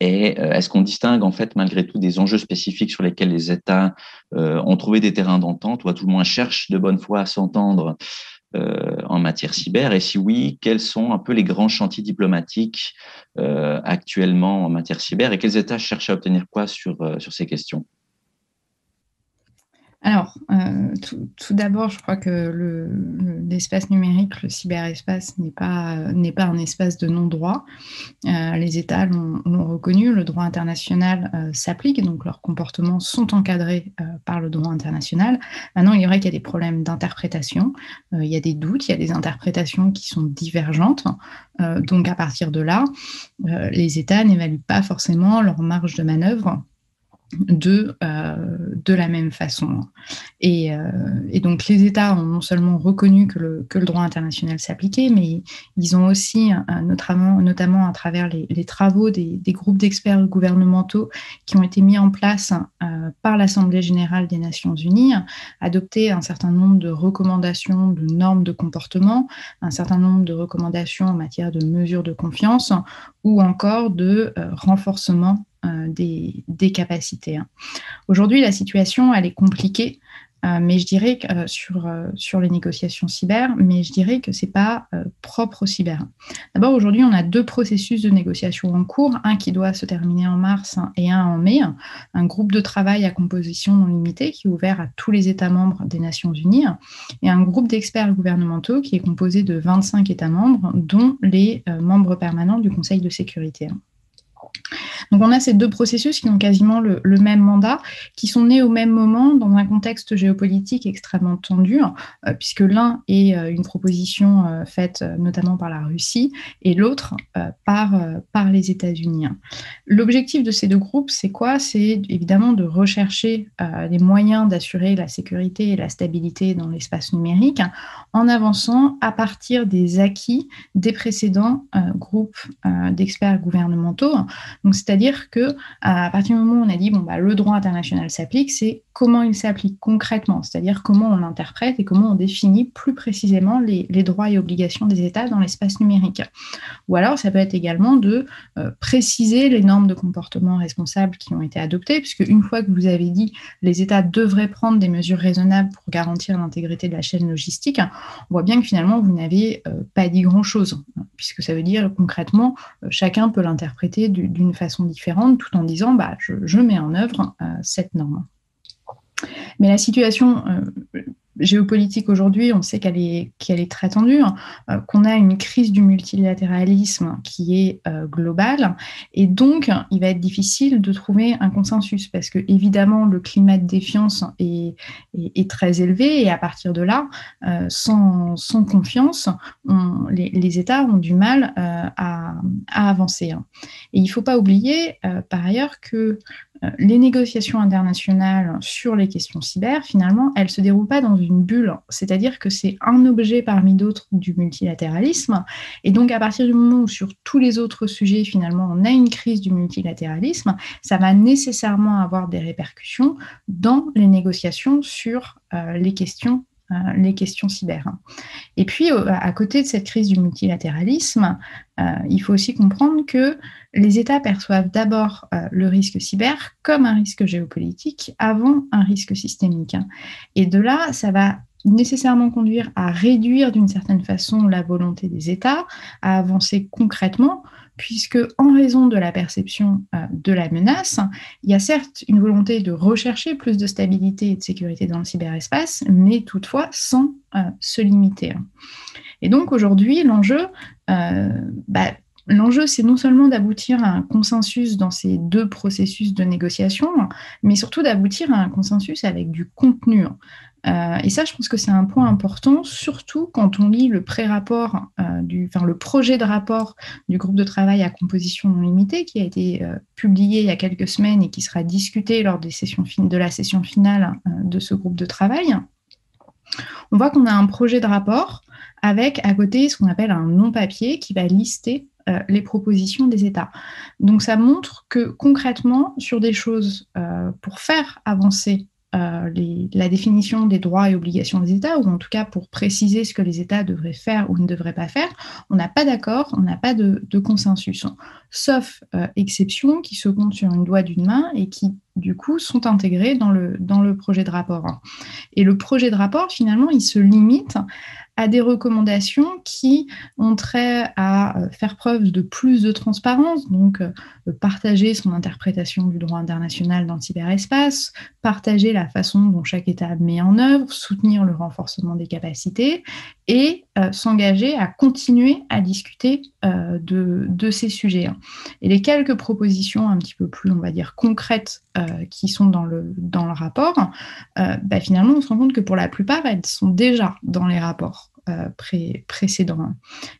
Et est-ce qu'on distingue en fait malgré tout des enjeux spécifiques sur lesquels les États ont trouvé des terrains d'entente, ou à tout le moins cherchent de bonne foi à s'entendre en matière cyber? Et si oui, quels sont un peu les grands chantiers diplomatiques actuellement en matière cyber, et quels États cherchent à obtenir quoi sur ces questions? Alors, tout d'abord, je crois que l'espace numérique, le cyberespace, n'est pas un espace de non-droit. Les États l'ont reconnu, le droit international s'applique, donc leurs comportements sont encadrés par le droit international. Maintenant, il est vrai qu'il y a des problèmes d'interprétation, il y a des doutes, il y a des interprétations qui sont divergentes. Donc, à partir de là, les États n'évaluent pas forcément leur marge de manœuvre de la même façon. Et donc les États ont non seulement reconnu que le droit international s'appliquait, mais ils ont aussi, notamment à travers les travaux des groupes d'experts gouvernementaux qui ont été mis en place par l'Assemblée générale des Nations unies, adopté un certain nombre de recommandations, de normes de comportement, un certain nombre de recommandations en matière de mesures de confiance ou encore de renforcement des capacités. Aujourd'hui, la situation, elle est compliquée, mais je dirais que sur les négociations cyber, mais je dirais que ce n'est pas propre au cyber. D'abord, aujourd'hui, on a 2 processus de négociation en cours, un qui doit se terminer en mars et un en mai, un groupe de travail à composition non limitée qui est ouvert à tous les États membres des Nations unies, et un groupe d'experts gouvernementaux qui est composé de 25 États membres, dont les membres permanents du Conseil de sécurité. Donc on a ces 2 processus qui ont quasiment le même mandat, qui sont nés au même moment dans un contexte géopolitique extrêmement tendu, puisque l'un est une proposition faite notamment par la Russie et l'autre par les États-Unis. L'objectif de ces 2 groupes, c'est quoi? C'est évidemment de rechercher les moyens d'assurer la sécurité et la stabilité dans l'espace numérique en avançant à partir des acquis des précédents groupes d'experts gouvernementaux. Donc, c'est-à-dire qu'à partir du moment où on a dit le droit international s'applique, c'est comment il s'applique concrètement, c'est-à-dire comment on l'interprète et comment on définit plus précisément les droits et obligations des États dans l'espace numérique. Ou alors, ça peut être également de préciser les normes de comportement responsable qui ont été adoptées, puisque une fois que vous avez dit les États devraient prendre des mesures raisonnables pour garantir l'intégrité de la chaîne logistique, on voit bien que finalement, vous n'avez pas dit grand-chose, puisque ça veut dire concrètement, chacun peut l'interpréter d'une façon différente, tout en disant je mets en œuvre cette norme. Mais la situation géopolitique aujourd'hui, on sait qu'elle est très tendue, qu'on a une crise du multilatéralisme qui est globale, et donc il va être difficile de trouver un consensus, parce que évidemment le climat de défiance est très élevé, et à partir de là, sans confiance, les États ont du mal à avancer. Et il ne faut pas oublier par ailleurs que les négociations internationales sur les questions cyber, finalement, elles ne se déroulent pas dans une bulle. C'est-à-dire que c'est un objet parmi d'autres du multilatéralisme. Et donc, à partir du moment où sur tous les autres sujets, finalement, on a une crise du multilatéralisme, ça va nécessairement avoir des répercussions dans les négociations sur les questions cyber. Et puis, à côté de cette crise du multilatéralisme, il faut aussi comprendre que les États perçoivent d'abord le risque cyber comme un risque géopolitique avant un risque systémique. Et de là, ça va nécessairement conduire à réduire d'une certaine façon la volonté des États à avancer concrètement, puisque en raison de la perception de la menace, il y a certes une volonté de rechercher plus de stabilité et de sécurité dans le cyberespace, mais toutefois sans se limiter. Et donc aujourd'hui, l'enjeu, c'est non seulement d'aboutir à un consensus dans ces deux processus de négociation, mais surtout d'aboutir à un consensus avec du contenu. Et ça, je pense que c'est un point important, surtout quand on lit le pré-rapport, le projet de rapport du groupe de travail à composition non limitée qui a été publié il y a quelques semaines et qui sera discuté lors de la session finale de ce groupe de travail. On voit qu'on a un projet de rapport avec à côté ce qu'on appelle un non-papier qui va lister les propositions des États. Donc ça montre que concrètement, sur des choses pour faire avancer la définition des droits et obligations des États, ou en tout cas pour préciser ce que les États devraient faire ou ne devraient pas faire, on n'a pas d'accord, on n'a pas de consensus, sauf exceptions qui se comptent sur une doigt d'une main et qui, du coup, sont intégrées dans le projet de rapport. Et le projet de rapport, finalement, il se limite à des recommandations qui ont trait à faire preuve de plus de transparence, donc partager son interprétation du droit international dans le cyberespace, partager la façon dont chaque État met en œuvre, soutenir le renforcement des capacités et s'engager à continuer à discuter de ces sujets. Et les quelques propositions un petit peu plus, on va dire, concrètes qui sont dans le rapport, finalement, on se rend compte que pour la plupart, elles sont déjà dans les rapports précédents.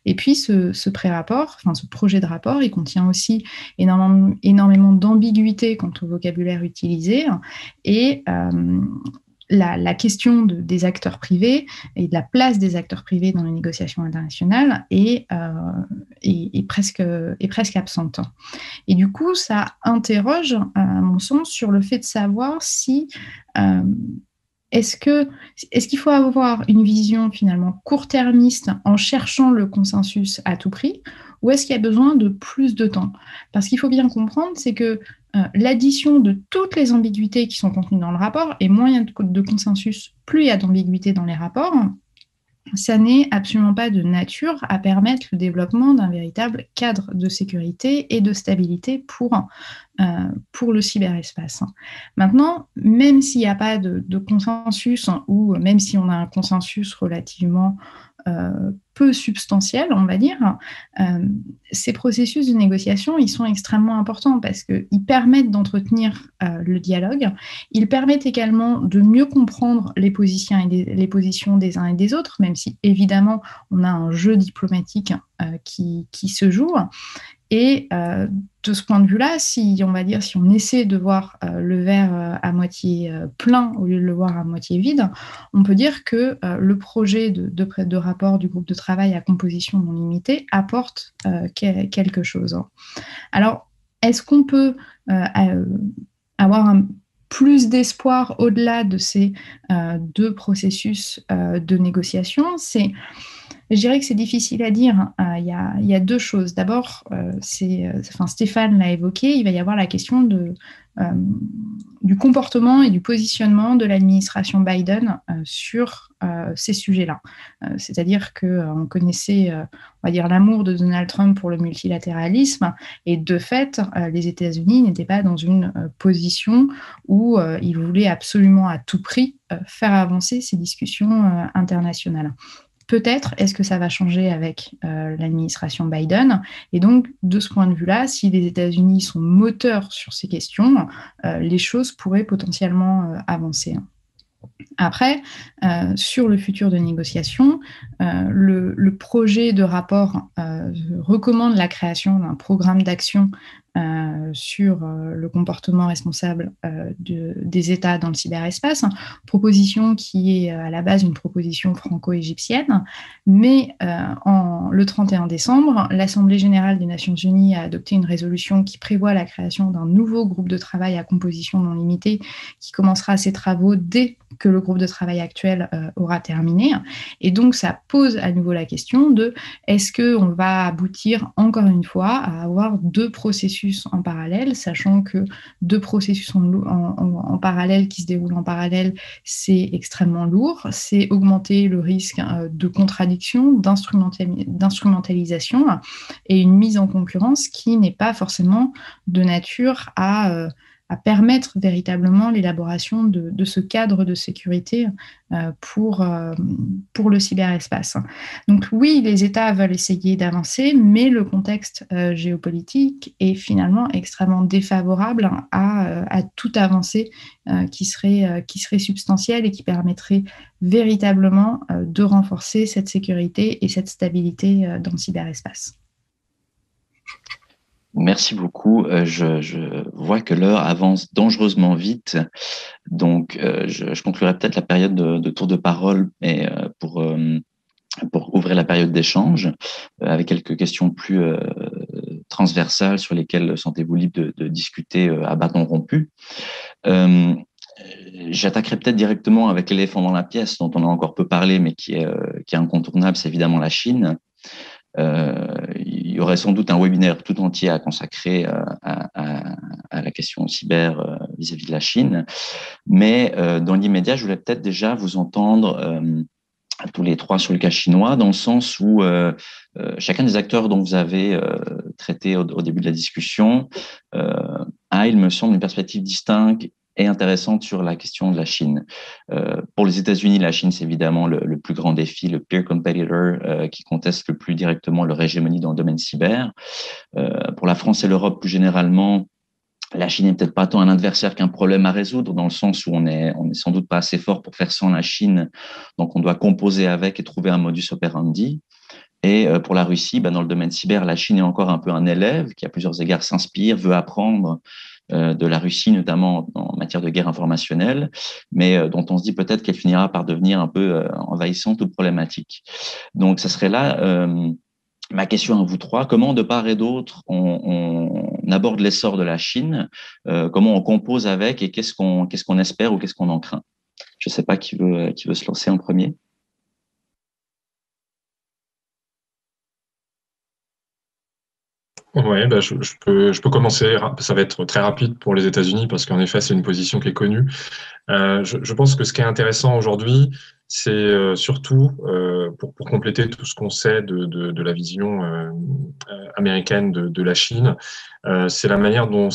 Et puis, ce pré-rapport, ce projet de rapport, il contient aussi énormément d'ambiguïté quant au vocabulaire utilisé et la question des acteurs privés et de la place des acteurs privés dans les négociations internationales est presque absente. Et du coup, ça interroge, à mon sens, sur le fait de savoir si est-ce qu'il faut avoir une vision finalement court-termiste en cherchant le consensus à tout prix, ou est-ce qu'il y a besoin de plus de temps? Parce qu'il faut bien comprendre, c'est que l'addition de toutes les ambiguïtés qui sont contenues dans le rapport, et moins il y a de consensus, plus il y a d'ambiguïtés dans les rapports, ça n'est absolument pas de nature à permettre le développement d'un véritable cadre de sécurité et de stabilité pour le cyberespace. Maintenant, même s'il n'y a pas de consensus, ou même si on a un consensus relativement peu substantiel, on va dire, ces processus de négociation, ils sont extrêmement importants parce qu'ils permettent d'entretenir le dialogue, ils permettent également de mieux comprendre les positions des uns et des autres, même si évidemment on a un jeu diplomatique qui se joue. Et de ce point de vue-là, si on essaie de voir le verre à moitié plein au lieu de le voir à moitié vide, on peut dire que le projet de rapport du groupe de travail à composition non limitée apporte quelque chose. Alors, est-ce qu'on peut avoir plus d'espoir au-delà de ces deux processus de négociation? Je dirais que c'est difficile à dire. Il y a deux choses. D'abord, Stéphane l'a évoqué, il va y avoir la question du comportement et du positionnement de l'administration Biden sur ces sujets-là. C'est-à-dire qu'on connaissait, on va dire, l'amour de Donald Trump pour le multilatéralisme, et de fait, les États-Unis n'étaient pas dans une position où ils voulaient absolument à tout prix faire avancer ces discussions internationales. Peut-être, est-ce que ça va changer avec l'administration Biden? Et donc, de ce point de vue-là, si les États-Unis sont moteurs sur ces questions, les choses pourraient potentiellement avancer. Après, sur le futur de négociation, le projet de rapport recommande la création d'un programme d'action sur le comportement responsable des États dans le cyberespace, proposition qui est à la base une proposition franco-égyptienne, mais le 31 décembre, l'Assemblée générale des Nations unies a adopté une résolution qui prévoit la création d'un nouveau groupe de travail à composition non limitée qui commencera ses travaux dès que le groupe de travail actuel aura terminé. Et donc, ça pose à nouveau la question de est-ce qu'on va aboutir encore une fois à avoir deux processus en parallèle, sachant que deux processus en parallèle qui se déroulent en parallèle, c'est extrêmement lourd, c'est augmenter le risque de contradiction, d'instrumentalisation et une mise en concurrence qui n'est pas forcément de nature à permettre véritablement l'élaboration de ce cadre de sécurité pour le cyberespace. Donc oui, les États veulent essayer d'avancer, mais le contexte géopolitique est finalement extrêmement défavorable à toute avancée qui serait substantielle et qui permettrait véritablement de renforcer cette sécurité et cette stabilité dans le cyberespace. Merci beaucoup. Je vois que l'heure avance dangereusement vite, donc je conclurai peut-être la période de tour de parole, mais pour ouvrir la période d'échange avec quelques questions plus transversales sur lesquelles sentez-vous libre de discuter à bâton rompu. J'attaquerai peut-être directement avec l'éléphant dans la pièce dont on a encore peu parlé, mais qui est incontournable, c'est évidemment la Chine. Il y aurait sans doute un webinaire tout entier à consacrer à la question cyber vis-à-vis de la Chine. Mais dans l'immédiat, je voulais peut-être déjà vous entendre tous les trois sur le cas chinois, dans le sens où chacun des acteurs dont vous avez traité au début de la discussion a, il me semble, une perspective distincte et intéressante sur la question de la Chine. Pour les États-Unis, la Chine, c'est évidemment le plus grand défi, le peer competitor qui conteste le plus directement leur hégémonie dans le domaine cyber. Pour la France et l'Europe plus généralement, la Chine n'est peut-être pas tant un adversaire qu'un problème à résoudre, dans le sens où on est sans doute pas assez fort pour faire sans la Chine, donc on doit composer avec et trouver un modus operandi. Et pour la Russie, dans le domaine cyber, la Chine est encore un peu un élève qui, à plusieurs égards, s'inspire, veut apprendre de la Russie, notamment en matière de guerre informationnelle, mais dont on se dit peut-être qu'elle finira par devenir un peu envahissante ou problématique. Donc, ça serait là ma question à vous trois. Comment, de part et d'autre, on aborde l'essor de la Chine, comment on compose avec et qu'est-ce qu'on espère ou qu'est-ce qu'on en craint? Je ne sais pas qui veut se lancer en premier. Oui, je peux commencer. Ça va être très rapide pour les États-Unis parce qu'en effet, c'est une position qui est connue. Je pense que ce qui est intéressant aujourd'hui, c'est surtout, pour compléter tout ce qu'on sait de la vision américaine de la Chine, c'est la manière dont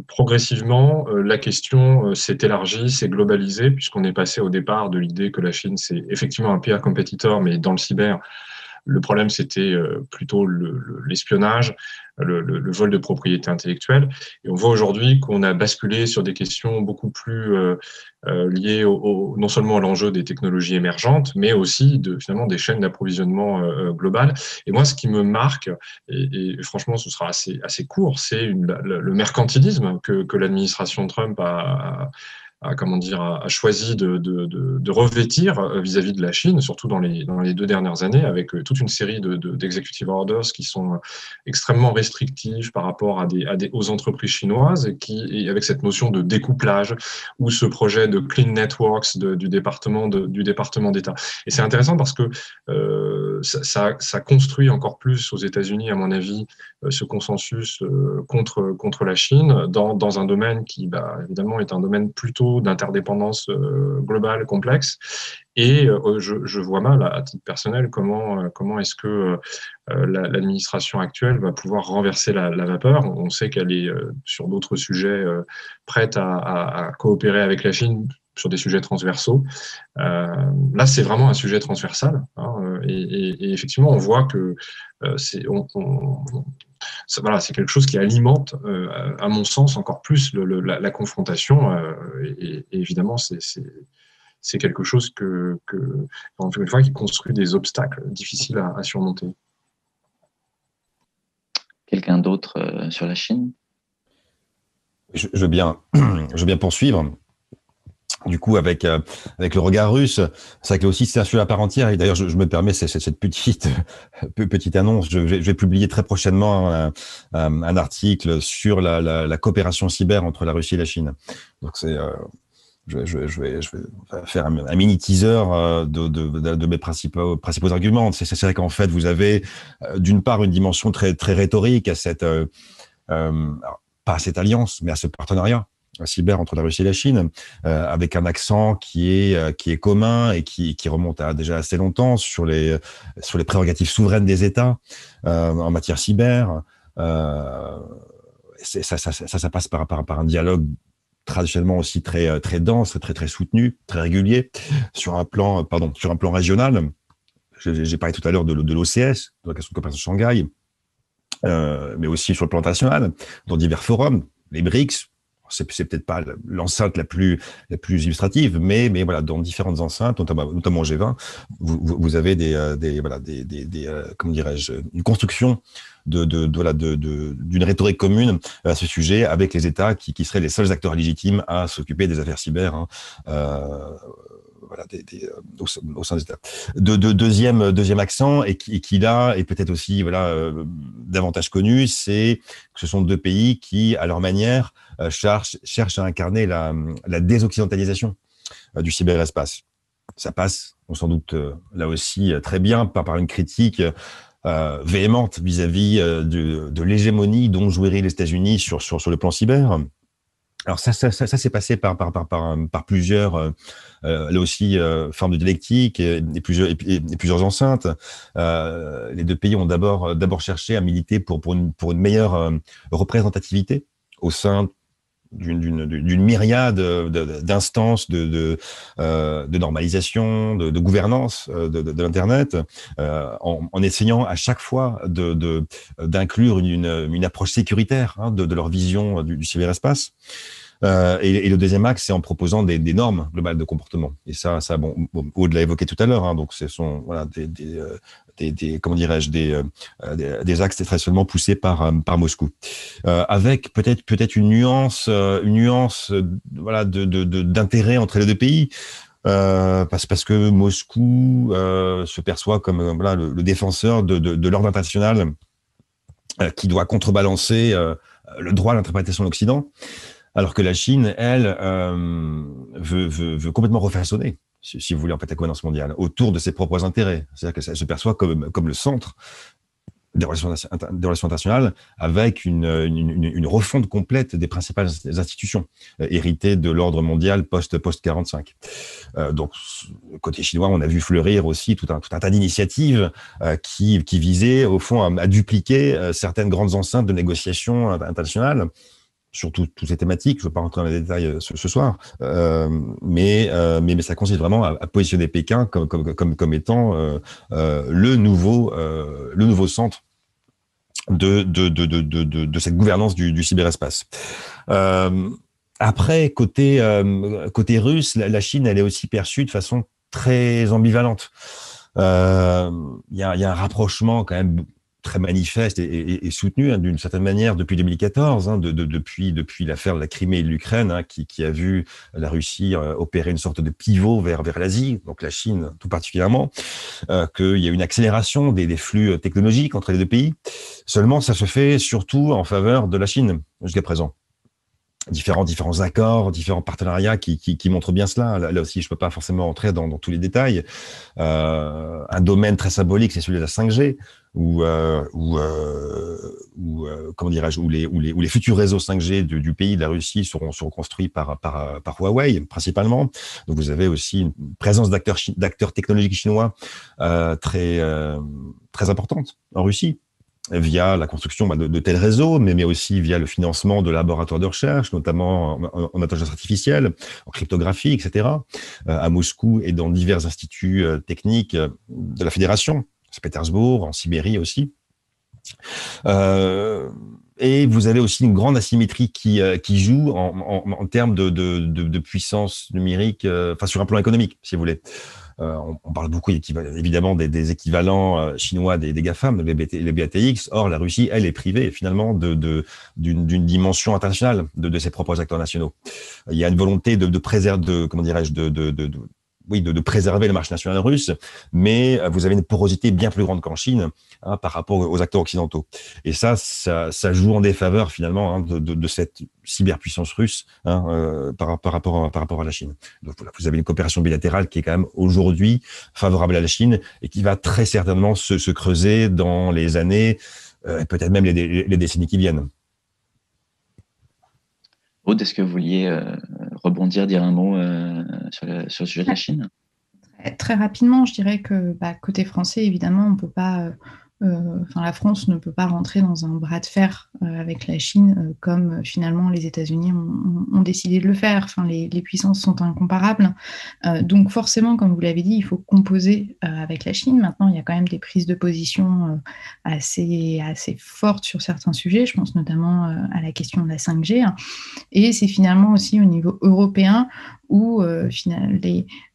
progressivement la question s'est élargie, s'est globalisée, puisqu'on est passé au départ de l'idée que la Chine, c'est effectivement un peer competitor, mais dans le cyber, le problème, c'était plutôt l'espionnage, le vol de propriété intellectuelle. Et on voit aujourd'hui qu'on a basculé sur des questions beaucoup plus liées non seulement à l'enjeu des technologies émergentes, mais aussi finalement des chaînes d'approvisionnement globales. Et moi, ce qui me marque, et franchement, ce sera assez court, c'est le mercantilisme que l'administration Trump a choisi de revêtir vis-à-vis de la Chine, surtout dans les 2 dernières années, avec toute une série d'executive orders qui sont extrêmement restrictifs par rapport aux entreprises chinoises et avec cette notion de découplage ou ce projet de clean networks du département d'État. Et c'est intéressant parce que ça construit encore plus aux États-Unis, à mon avis, ce consensus contre la Chine dans un domaine qui, évidemment, est un domaine plutôt d'interdépendance globale complexe. Et je vois mal, à titre personnel, comment est-ce que l'administration actuelle va pouvoir renverser la vapeur. On sait qu'elle est, sur d'autres sujets, prête à coopérer avec la Chine sur des sujets transversaux. Là, c'est vraiment un sujet transversal. Et effectivement, on voit que c'est quelque chose qui alimente, à mon sens, encore plus la confrontation. Et évidemment, c'est quelque chose encore une fois, qui construit des obstacles difficiles à surmonter. Quelqu'un d'autre sur la Chine? Je veux bien poursuivre. Du coup, avec le regard russe, c'est vrai que là aussi, c'est un sujet à part entière. Et d'ailleurs, je me permets cette petite annonce. Je vais publier très prochainement un article sur la coopération cyber entre la Russie et la Chine. Donc, je vais faire un mini teaser de mes principaux arguments. C'est vrai qu'en fait, vous avez d'une part une dimension très rhétorique à pas à cette alliance, mais à ce partenariat cyber entre la Russie et la Chine, avec un accent qui est commun et qui remonte à déjà assez longtemps sur les prérogatives souveraines des États en matière cyber. Ça passe par un dialogue traditionnellement aussi très dense, très soutenu, très régulier sur un plan régional. J'ai parlé tout à l'heure de l'OCS, de la question de coopération de Shanghai, mais aussi sur le plan international, dans divers forums, les BRICS. C'est peut-être pas l'enceinte la plus illustrative, mais voilà, dans différentes enceintes, notamment au G20, vous avez comment dirais-je, une construction d'une rhétorique commune à ce sujet, avec les États qui seraient les seuls acteurs légitimes à s'occuper des affaires cyber. Au sein des États. Deuxième accent, et qui là est peut-être aussi davantage connu, c'est que ce sont deux pays qui, à leur manière, cherchent à incarner la désoccidentalisation du cyberespace. Ça passe, on s'en doute là aussi très bien, par une critique véhémente vis-à-vis de l'hégémonie dont jouiraient les États-Unis sur le plan cyber. Alors ça s'est passé par plusieurs, là aussi, formes de dialectique et plusieurs enceintes. Les deux pays ont d'abord cherché à militer pour une meilleure représentativité au sein d'une myriade d'instances de normalisation, de gouvernance de l'Internet, en essayant à chaque fois d'inclure une approche sécuritaire de leur vision du cyberespace. Et le deuxième axe, c'est en proposant des normes globales de comportement. Et ça, Aude l'a évoqué tout à l'heure. Donc, ce sont des axes traditionnellement poussés par Moscou, avec peut-être une nuance d'intérêt entre les deux pays. Parce que Moscou se perçoit comme le défenseur de l'ordre international qui doit contrebalancer le droit à l'interprétation de l'Occident. Alors que la Chine, elle, veut complètement refaçonner, si vous voulez, en fait, la gouvernance mondiale, autour de ses propres intérêts. C'est-à-dire qu'elle se perçoit comme le centre des relations internationales, avec une refonte complète des principales institutions héritées de l'ordre mondial post-45. Donc, côté chinois, on a vu fleurir aussi tout un tas d'initiatives qui visaient, au fond, à dupliquer certaines grandes enceintes de négociations internationales, sur toutes ces thématiques. Je ne veux pas rentrer dans les détails ce soir, mais ça consiste vraiment à positionner Pékin comme étant le nouveau centre de cette gouvernance du cyberespace. Après, côté russe, la Chine, elle est aussi perçue de façon très ambivalente. Il y a un rapprochement quand même très manifeste et soutenu d'une certaine manière depuis 2014, depuis l'affaire de la Crimée et de l'Ukraine, qui a vu la Russie opérer une sorte de pivot vers l'Asie, donc la Chine tout particulièrement, qu'il y a une accélération des flux technologiques entre les deux pays. Seulement, ça se fait surtout en faveur de la Chine jusqu'à présent. Différents accords, différents partenariats qui montrent bien cela. Là aussi, je peux pas forcément entrer dans tous les détails. Un domaine très symbolique, c'est celui de la 5G, où les futurs réseaux 5G du pays de la Russie seront construits par Huawei principalement. Donc vous avez aussi une présence d'acteurs technologiques chinois très importante en Russie, via la construction de tels réseaux, mais aussi via le financement de laboratoires de recherche, notamment en intelligence artificielle, en cryptographie, etc., à Moscou et dans divers instituts techniques de la Fédération, à Saint-Pétersbourg, en Sibérie aussi. Et vous avez aussi une grande asymétrie qui joue en termes de puissance numérique, sur un plan économique, si vous voulez. On parle beaucoup évidemment des équivalents chinois des GAFAM, les BATX. Or, la Russie, elle, est privée finalement d'une dimension internationale de ses propres acteurs nationaux. Il y a une volonté de préserver le marché national russe, mais vous avez une porosité bien plus grande qu'en Chine par rapport aux acteurs occidentaux. Et ça joue en défaveur finalement de cette cyberpuissance russe par rapport à la Chine. Donc voilà, vous avez une coopération bilatérale qui est quand même aujourd'hui favorable à la Chine et qui va très certainement se creuser dans les années et peut-être même les décennies qui viennent. Aude, est-ce que vous vouliez rebondir, dire un mot sur le sujet de la Chine ? Très rapidement, je dirais que côté français, évidemment, on peut pas, la France ne peut pas rentrer dans un bras de fer avec la Chine comme finalement les États-Unis ont décidé de le faire. Enfin, les puissances sont incomparables. Donc forcément, comme vous l'avez dit, il faut composer avec la Chine. Maintenant, il y a quand même des prises de position assez fortes sur certains sujets. Je pense notamment à la question de la 5G. Et c'est finalement aussi au niveau européen où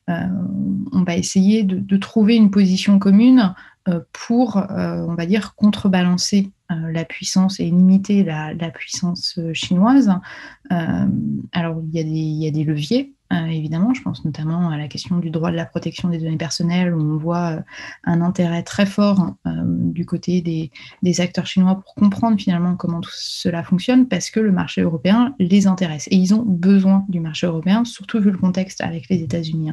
on va essayer de trouver une position commune pour, on va dire, contrebalancer la puissance et limiter la puissance chinoise. Alors, il y a des leviers, évidemment. Je pense notamment à la question du droit de la protection des données personnelles, où on voit un intérêt très fort du côté des acteurs chinois pour comprendre finalement comment tout cela fonctionne, parce que le marché européen les intéresse. Et ils ont besoin du marché européen, surtout vu le contexte avec les États-Unis.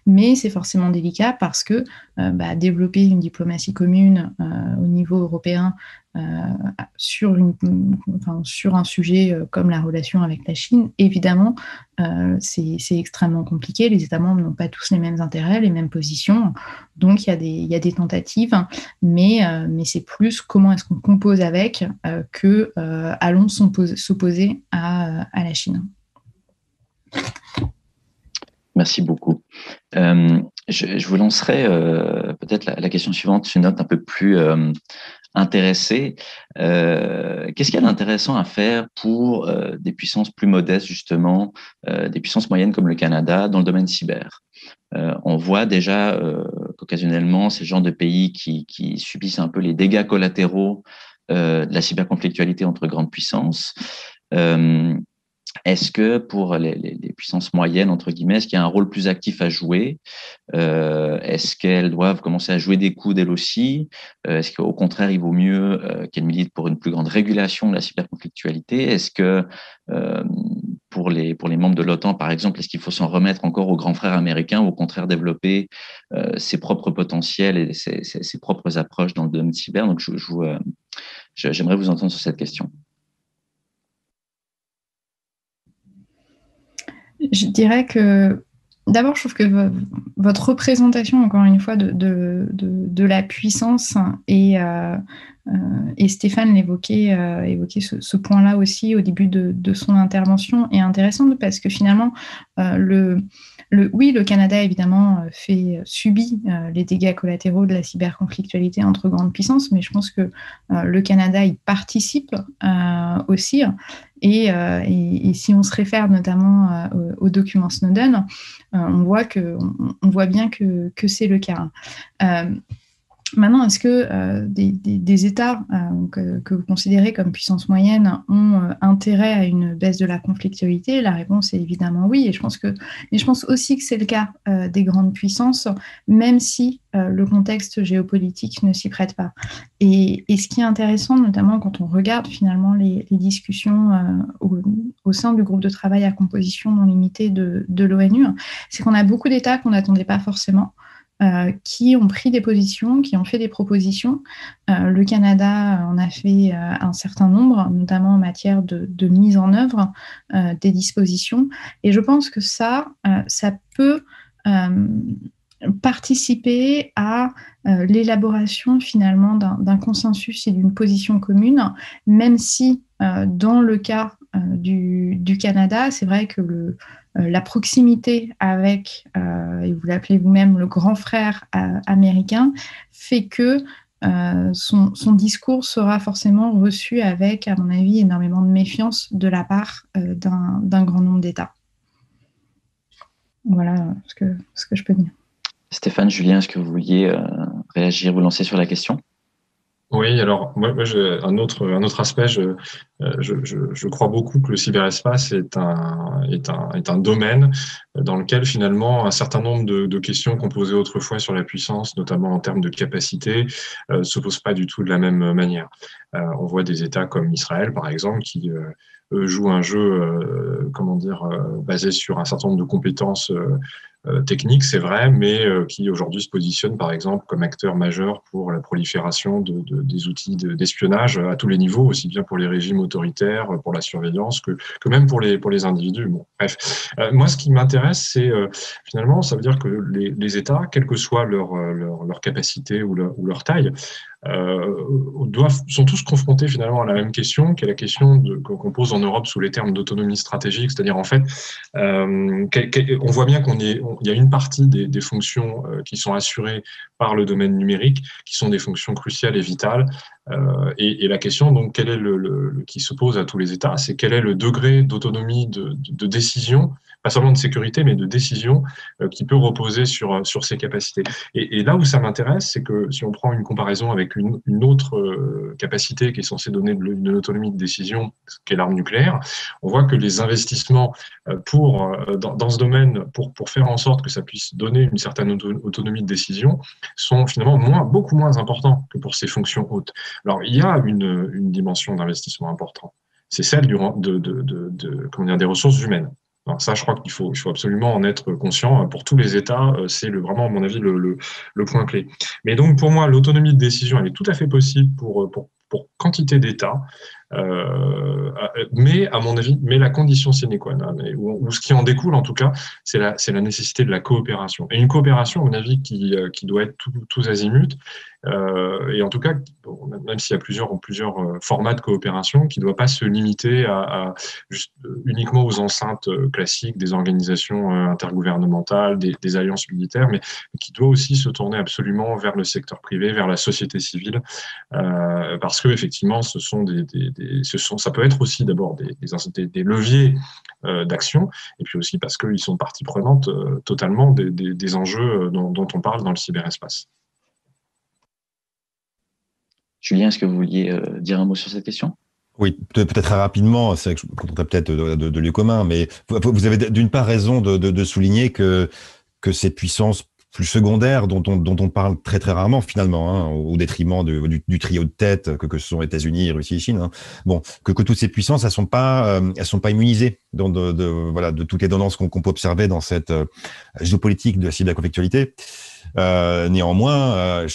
Mais c'est forcément délicat parce que développer une diplomatie commune au niveau européen sur un sujet comme la relation avec la Chine, évidemment, c'est extrêmement compliqué. Les États membres n'ont pas tous les mêmes intérêts, les mêmes positions. Donc, il y a des tentatives, mais c'est plus comment est-ce qu'on compose avec que allons s'opposer à la Chine. Merci beaucoup. Je vous lancerai peut-être la question suivante, une note un peu plus intéressée. Qu'est-ce qu'il y a d'intéressant à faire pour des puissances plus modestes, justement, des puissances moyennes comme le Canada, dans le domaine cyber ? On voit déjà qu'occasionnellement, ces genres de pays qui subissent un peu les dégâts collatéraux de la cyberconflictualité entre grandes puissances. Est-ce que pour les puissances moyennes, entre guillemets, est-ce qu'il y a un rôle plus actif à jouer ? Est-ce qu'elles doivent commencer à jouer des coups d'elles aussi ? Est-ce qu'au contraire, il vaut mieux qu'elles militent pour une plus grande régulation de la cyberconflictualité ? Est-ce que pour les membres de l'OTAN, par exemple, est-ce qu'il faut s'en remettre encore aux grands frères américains ou au contraire développer ses propres potentiels et ses propres approches dans le domaine cyber ? Donc, j'aimerais vous entendre sur cette question. Je dirais que, d'abord, je trouve que votre représentation, encore une fois, de la puissance, et Stéphane évoquait ce point-là aussi au début de son intervention, est intéressante parce que finalement, le Canada, évidemment, subit les dégâts collatéraux de la cyberconflictualité entre grandes puissances, mais je pense que le Canada y participe aussi. Et si on se réfère notamment au document Snowden, on voit bien que c'est le cas. Maintenant, est-ce que des États que vous considérez comme puissance moyenne ont intérêt à une baisse de la conflictualité ? La réponse est évidemment oui. Mais je pense aussi que c'est le cas des grandes puissances, même si le contexte géopolitique ne s'y prête pas. Et ce qui est intéressant, notamment quand on regarde finalement les discussions au sein du groupe de travail à composition non limitée de l'ONU, c'est qu'on a beaucoup d'États qu'on n'attendait pas forcément, qui ont pris des positions, qui ont fait des propositions. Le Canada en a fait un certain nombre, notamment en matière de mise en œuvre des dispositions. Et je pense que ça peut participer à l'élaboration finalement d'un consensus et d'une position commune, même si dans le cas du Canada, c'est vrai que la proximité avec, et vous l'appelez vous-même, le grand frère américain, fait que son discours sera forcément reçu avec, à mon avis, énormément de méfiance de la part d'un grand nombre d'États. Voilà ce que je peux dire. Stéphane, Julien, est-ce que vous vouliez réagir, vous lancer sur la question ? Oui, alors moi j'ai un autre aspect. Je crois beaucoup que le cyberespace est un domaine dans lequel finalement un certain nombre de questions qu'on posait autrefois sur la puissance, notamment en termes de capacité, se posent pas du tout de la même manière. On voit des États comme Israël, par exemple, qui jouent un jeu, basé sur un certain nombre de compétences techniques, c'est vrai, mais qui aujourd'hui se positionne par exemple comme acteur majeur pour la prolifération des outils d'espionnage à tous les niveaux, aussi bien pour les régimes autoritaires, pour la surveillance, que même pour les individus. Bon, bref. Moi, ce qui m'intéresse, c'est finalement, ça veut dire que les États, quelle que soit leur capacité ou leur taille, sont tous confrontés finalement à la même question, qui est la question qu'on pose en Europe sous les termes d'autonomie stratégique, c'est-à-dire en fait, on voit bien il y a une partie des fonctions qui sont assurées par le domaine numérique, qui sont des fonctions cruciales et vitales, et la question donc qui se pose à tous les États, c'est quel est le degré d'autonomie de décision, pas seulement de sécurité, mais de décision qui peut reposer sur ces capacités. Et là où ça m'intéresse, c'est que si on prend une comparaison avec une autre capacité qui est censée donner de l'autonomie de décision, qui est l'arme nucléaire, on voit que les investissements dans ce domaine, pour faire en sorte que ça puisse donner une certaine autonomie de décision, sont finalement beaucoup moins importants que pour ces fonctions hautes. Alors, il y a une dimension d'investissement important. C'est celle des ressources humaines. Alors ça, je crois qu'il faut absolument en être conscient. Pour tous les États, c'est vraiment, à mon avis, le point clé. Mais donc, pour moi, l'autonomie de décision, elle est tout à fait possible pour quantité d'États. Mais à mon avis, la condition sine qua non, ou ce qui en découle en tout cas, c'est la nécessité de la coopération. Et une coopération, à mon avis, qui doit être tous azimuts. Et en tout cas, même s'il y a plusieurs formats de coopération, qui ne doit pas se limiter à juste uniquement aux enceintes classiques des organisations intergouvernementales, des alliances militaires, mais qui doit aussi se tourner absolument vers le secteur privé, vers la société civile, parce que effectivement, ça peut être aussi d'abord des leviers d'action, et puis aussi parce qu'ils sont partie prenante totalement des enjeux dont on parle dans le cyberespace. Julien, est-ce que vous vouliez dire un mot sur cette question ? Oui, peut-être très rapidement, c'est vrai que je me contenterai peut-être de lieux communs, mais vous avez d'une part raison de souligner que ces puissances plus secondaires dont on parle très très rarement finalement, au détriment du trio de tête que ce sont États-Unis, Russie et Chine. Bon, que toutes ces puissances, elles sont pas immunisées de toutes les tendances qu'on peut observer dans cette géopolitique de la cyberconflictualité. Néanmoins,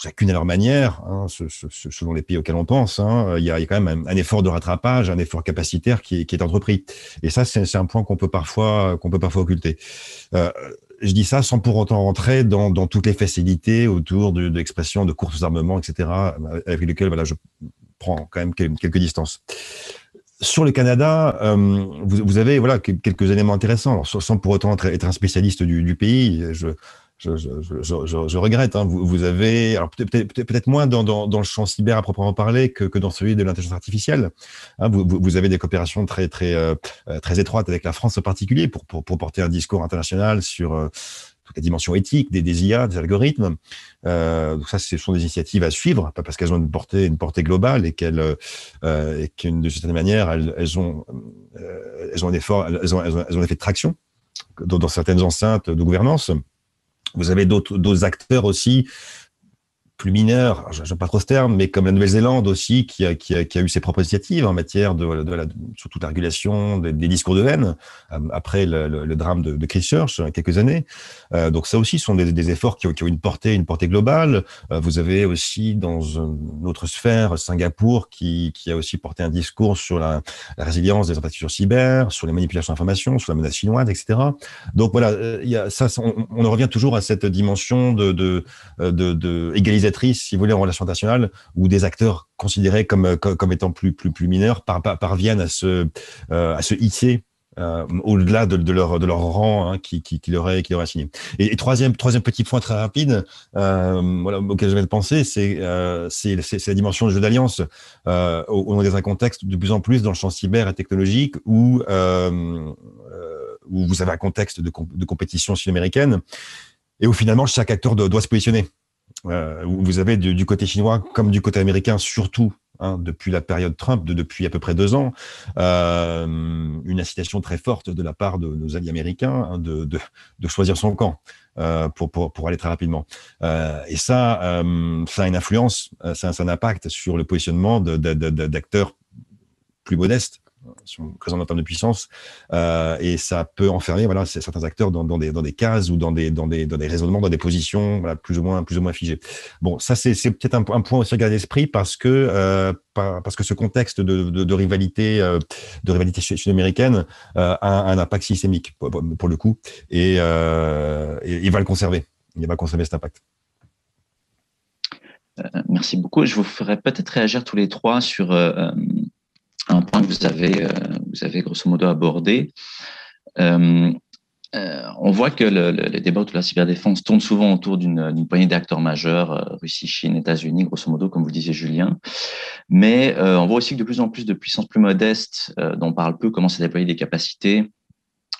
chacune à leur manière, selon les pays auxquels on pense, il y a quand même un effort de rattrapage, un effort capacitaire qui est entrepris. Et ça, c'est un point qu'on peut parfois occulter. Je dis ça sans pour autant rentrer dans toutes les facilités autour de l'expression de courses aux armements, etc., avec lesquelles je prends quand même quelques distances. Sur le Canada, vous avez quelques éléments intéressants. Alors, sans pour autant être un spécialiste du pays, je regrette. Vous avez, alors peut-être moins dans le champ cyber à proprement parler que dans celui de l'intelligence artificielle. Vous avez des coopérations très étroites avec la France en particulier pour porter un discours international sur toute la dimension éthique des IA, des algorithmes. Donc ça, ce sont des initiatives à suivre, parce qu'elles ont une portée globale et qu'une de certaine manière, elles ont un effet de traction dans certaines enceintes de gouvernance. Vous avez d'autres acteurs aussi, plus mineurs, je n'aime pas trop ce terme, mais comme la Nouvelle-Zélande aussi, qui a eu ses propres initiatives en matière surtout de la régulation des discours de haine, après le drame de Christchurch, il y a quelques années. Donc ça aussi sont des efforts qui ont une portée globale. Vous avez aussi dans une autre sphère, Singapour, qui a aussi porté un discours sur la résilience des infrastructures cyber, sur les manipulations d'informations, sur la menace chinoise, etc. Donc voilà, on en revient toujours à cette dimension de égalisatrice, si vous voulez, en relations internationales, où des acteurs considérés comme étant plus mineurs parviennent à se hisser au-delà de leur rang qui leur est assigné. Et troisième petit point très rapide, auquel je vais penser, c'est la dimension du jeu d'alliance. On est dans un contexte de plus en plus dans le champ cyber et technologique où vous avez un contexte de compétition sud-américaine et où finalement chaque acteur doit se positionner. Vous avez du côté chinois comme du côté américain, surtout depuis la période Trump, depuis à peu près 2 ans, une incitation très forte de la part de nos alliés américains de choisir son camp pour aller très rapidement. Et ça a une influence, ça a un impact sur le positionnement d'acteurs plus modestes, sont présents en termes de puissance, et ça peut enfermer certains acteurs dans des cases ou dans des raisonnements, dans des positions plus ou moins figées. Bon, ça c'est peut-être un point aussi à garder à l'esprit parce que ce contexte de rivalité sud-américaine a un impact systémique pour le coup, et il va le conserver. Il va conserver cet impact. Merci beaucoup. Je vous ferai peut-être réagir tous les trois sur un point que vous avez grosso modo abordé. On voit que le débat autour de la cyberdéfense tourne souvent autour d'une poignée d'acteurs majeurs, Russie, Chine, États-Unis, grosso modo, comme vous le disiez, Julien. Mais on voit aussi que de plus en plus de puissances plus modestes, dont on parle peu, commencent à déployer des capacités,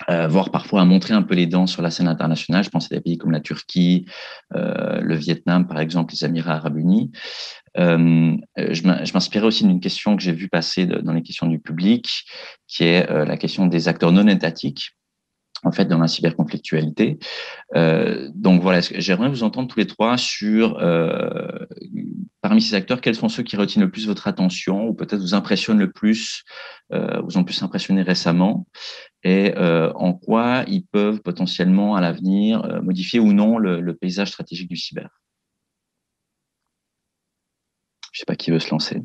voire parfois à montrer un peu les dents sur la scène internationale. Je pense à des pays comme la Turquie, le Vietnam, par exemple, les Émirats arabes unis. Je m'inspirais aussi d'une question que j'ai vue passer dans les questions du public, qui est la question des acteurs non étatiques, en fait, dans la cyberconflictualité. Donc voilà, j'aimerais vous entendre tous les trois sur, parmi ces acteurs, quels sont ceux qui retiennent le plus votre attention ou peut-être vous impressionnent le plus, vous ont plus impressionné récemment, et en quoi ils peuvent potentiellement à l'avenir modifier ou non le paysage stratégique du cyber. Je ne sais pas qui veut se lancer.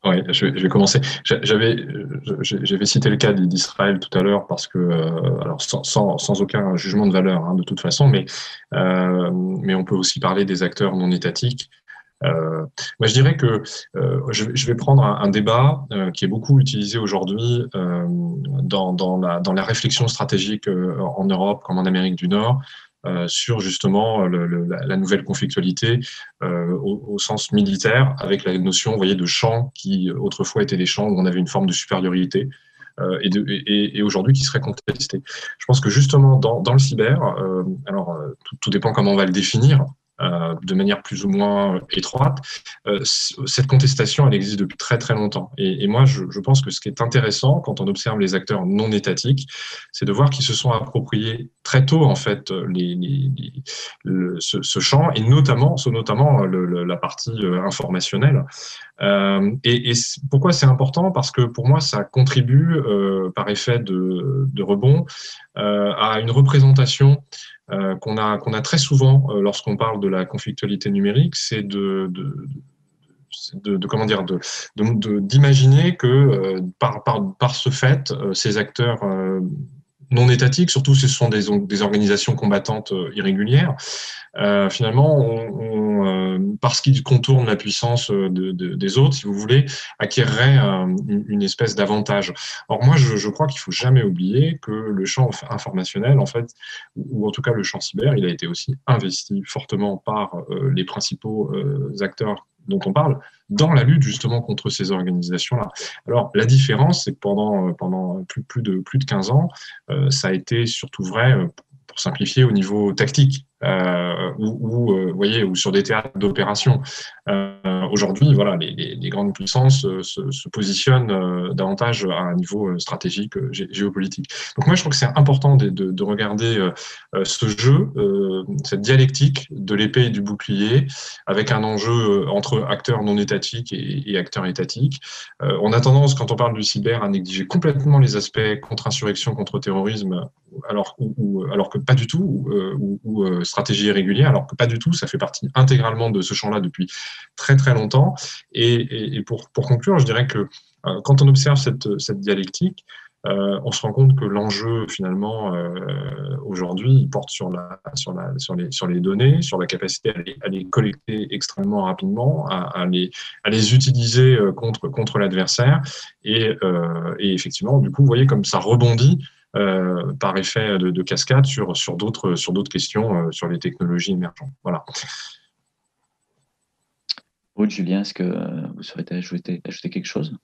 Oui, je vais commencer. J'avais cité le cas d'Israël tout à l'heure parce que, alors sans aucun jugement de valeur de toute façon, mais on peut aussi parler des acteurs non étatiques. Moi, je dirais que je vais prendre un débat qui est beaucoup utilisé aujourd'hui dans la réflexion stratégique en Europe comme en Amérique du Nord, sur justement la nouvelle conflictualité au sens militaire, avec la notion, vous voyez, de champs qui autrefois étaient des champs où on avait une forme de supériorité et aujourd'hui qui serait contesté. Je pense que justement dans le cyber, tout dépend comment on va le définir, de manière plus ou moins étroite, cette contestation, elle existe depuis très très longtemps. Et moi, je pense que ce qui est intéressant quand on observe les acteurs non étatiques, c'est de voir qu'ils se sont appropriés très tôt en fait ce champ, et notamment la partie informationnelle. Et pourquoi c'est important? Parce que pour moi, ça contribue par effet de rebond à une représentation qu'on a très souvent lorsqu'on parle de la conflictualité numérique, c'est d'imaginer que par ce fait, ces acteurs non étatiques, surtout ce sont des organisations combattantes irrégulières, finalement, parce qu'ils contournent la puissance des autres, si vous voulez, acquéreraient une espèce d'avantage. Or, moi, je crois qu'il ne faut jamais oublier que le champ informationnel, en fait, ou en tout cas le champ cyber, il a été aussi investi fortement par les principaux acteurs dont on parle, dans la lutte justement contre ces organisations-là. Alors, la différence, c'est que pendant plus de 15 ans, ça a été surtout vrai, pour simplifier, au niveau tactique, ou sur des théâtres d'opération. Aujourd'hui, voilà, les grandes puissances se positionnent davantage à un niveau stratégique, géopolitique. Donc moi, je trouve que c'est important de regarder ce jeu, cette dialectique de l'épée et du bouclier, avec un enjeu entre acteurs non étatiques et acteurs étatiques. On a tendance, quand on parle du cyber, à négliger complètement les aspects contre-insurrection, contre-terrorisme, alors que pas du tout, ou stratégie irrégulière, alors que pas du tout, ça fait partie intégralement de ce champ-là depuis très très longtemps. Et pour conclure, je dirais que quand on observe cette dialectique, on se rend compte que l'enjeu finalement aujourd'hui il porte sur les données, sur la capacité à les collecter extrêmement rapidement, à les utiliser contre l'adversaire et effectivement du coup vous voyez comme ça rebondit par effet de cascade sur d'autres questions sur les technologies émergentes. Voilà. Aude, Julien, est-ce que vous souhaitez ajouter quelque chose?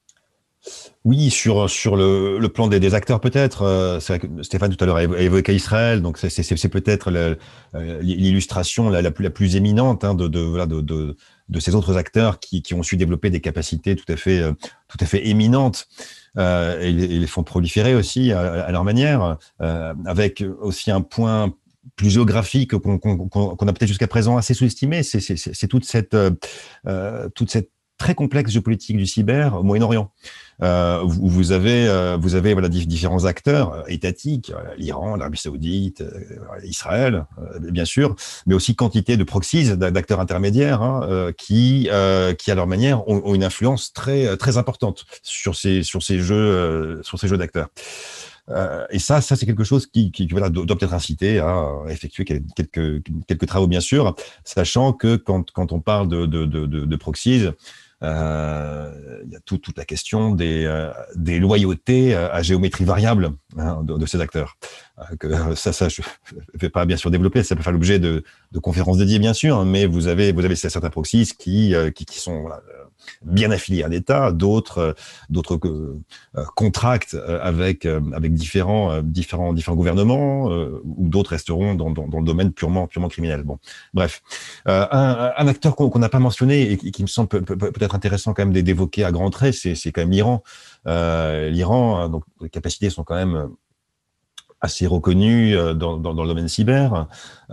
Oui, sur le plan des acteurs peut-être. C'est vrai que Stéphane tout à l'heure a évoqué Israël, donc c'est peut-être l'illustration la plus éminente hein, de ces autres acteurs qui ont su développer des capacités tout à fait éminentes et les font proliférer aussi à leur manière, avec aussi un point plus géographique qu'on a peut-être jusqu'à présent assez sous-estimé, c'est toute cette très complexe géopolitique du cyber au Moyen-Orient. Vous avez voilà, différents acteurs étatiques, l'Iran, l'Arabie Saoudite, Israël, bien sûr, mais aussi quantité de proxies, d'acteurs intermédiaires hein, qui, à leur manière, ont une influence très très importante sur ces jeux d'acteurs. Et ça c'est quelque chose qui voilà, doit peut-être inciter à effectuer quelques travaux, bien sûr, sachant que quand on parle de proxies, il y a toute la question des loyautés à géométrie variable hein, de ces acteurs. Ça, je ne vais pas bien sûr développer, ça peut faire l'objet de conférences dédiées, bien sûr, mais vous avez certains proxies qui sont voilà, bien affiliés à l'État, d'autres contractent avec différents gouvernements, ou d'autres resteront dans le domaine purement criminel. Bon, bref, un acteur qu'on n'a pas mentionné et qui me semble peut-être intéressant quand même d'évoquer à grands traits, c'est quand même l'Iran. L'Iran, donc les capacités sont quand même assez reconnu dans le domaine cyber.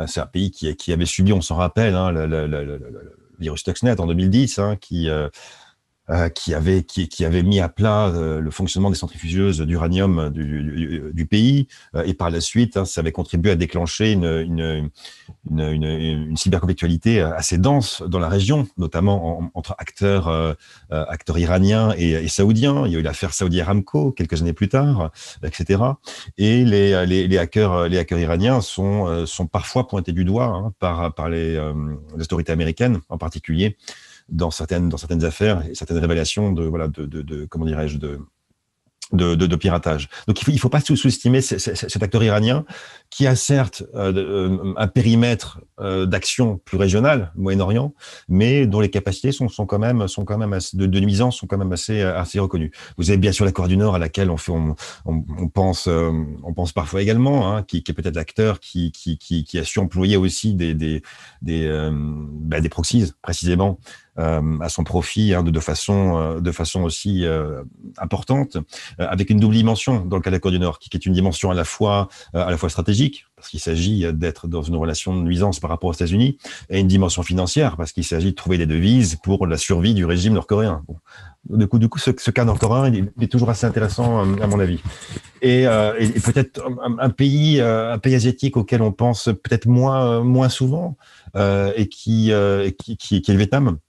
C'est un pays qui avait subi, on s'en rappelle, hein, le virus Stuxnet en 2010, hein, qui avait mis à plat le fonctionnement des centrifugeuses d'uranium du pays, et par la suite, hein, ça avait contribué à déclencher une cyberconflictualité assez dense dans la région, notamment entre acteurs iraniens et saoudiens. Il y a eu l'affaire Saudi Aramco quelques années plus tard, etc. Et les hackers iraniens sont parfois pointés du doigt hein, par les autorités américaines en particulier, dans certaines affaires et certaines révélations de comment dirais-je de piratage. Donc il faut pas sous-estimer cet acteur iranien qui a certes un périmètre d'action plus régional, Moyen-Orient, mais dont les capacités sont quand même assez, de nuisance sont quand même assez reconnues. Vous avez bien sûr la Corée du Nord à laquelle on pense parfois également, hein, qui est peut-être l'acteur qui a su employer aussi des proxies précisément à son profit hein, de façon aussi importante, avec une double dimension dans le cas de la Corée du Nord, qui est une dimension à la fois stratégique, parce qu'il s'agit d'être dans une relation de nuisance par rapport aux États-Unis, et une dimension financière, parce qu'il s'agit de trouver des devises pour la survie du régime nord-coréen. Bon. Du coup, ce cas nord-coréen, il est toujours assez intéressant à mon avis. Et peut-être un pays asiatique auquel on pense peut-être moins souvent, et qui est le Vietnam.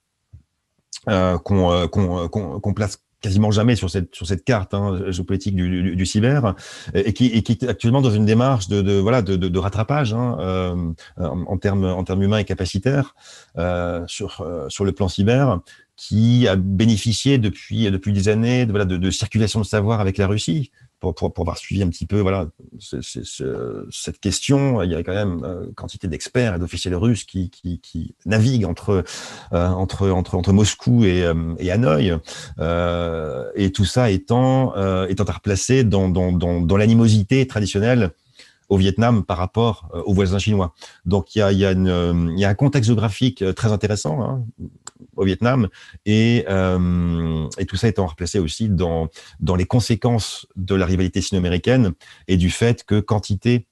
Qu'on place quasiment jamais sur cette carte hein, géopolitique du cyber, et qui est actuellement dans une démarche de rattrapage hein, en termes humains et capacitaires sur le plan cyber, qui a bénéficié depuis des années de circulation de savoir avec la Russie. Pour avoir suivi un petit peu cette question, il y a quand même quantité d'experts et d'officiels russes qui naviguent entre Moscou et Hanoï, et tout ça étant à replacer dans l'animosité traditionnelle au Vietnam par rapport aux voisins chinois. Donc il y a un contexte géographique très intéressant hein, au Vietnam, et tout ça étant replacé aussi dans les conséquences de la rivalité sino-américaine et du fait que quantité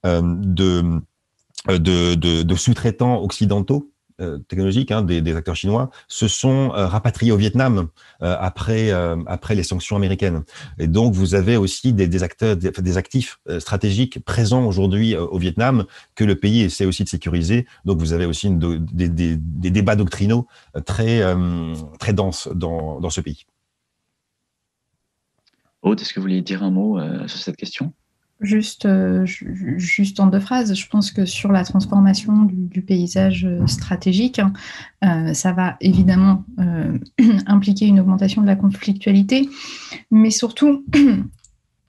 de sous-traitants occidentaux technologiques hein, des acteurs chinois se sont rapatriés au Vietnam après les sanctions américaines. Et donc vous avez aussi des actifs stratégiques présents aujourd'hui au Vietnam que le pays essaie aussi de sécuriser. Donc vous avez aussi des débats doctrinaux très denses dans ce pays. Aude, est-ce que vous vouliez dire un mot sur cette question? Juste en 2 phrases, je pense que sur la transformation du paysage stratégique, ça va évidemment impliquer une augmentation de la conflictualité, mais surtout,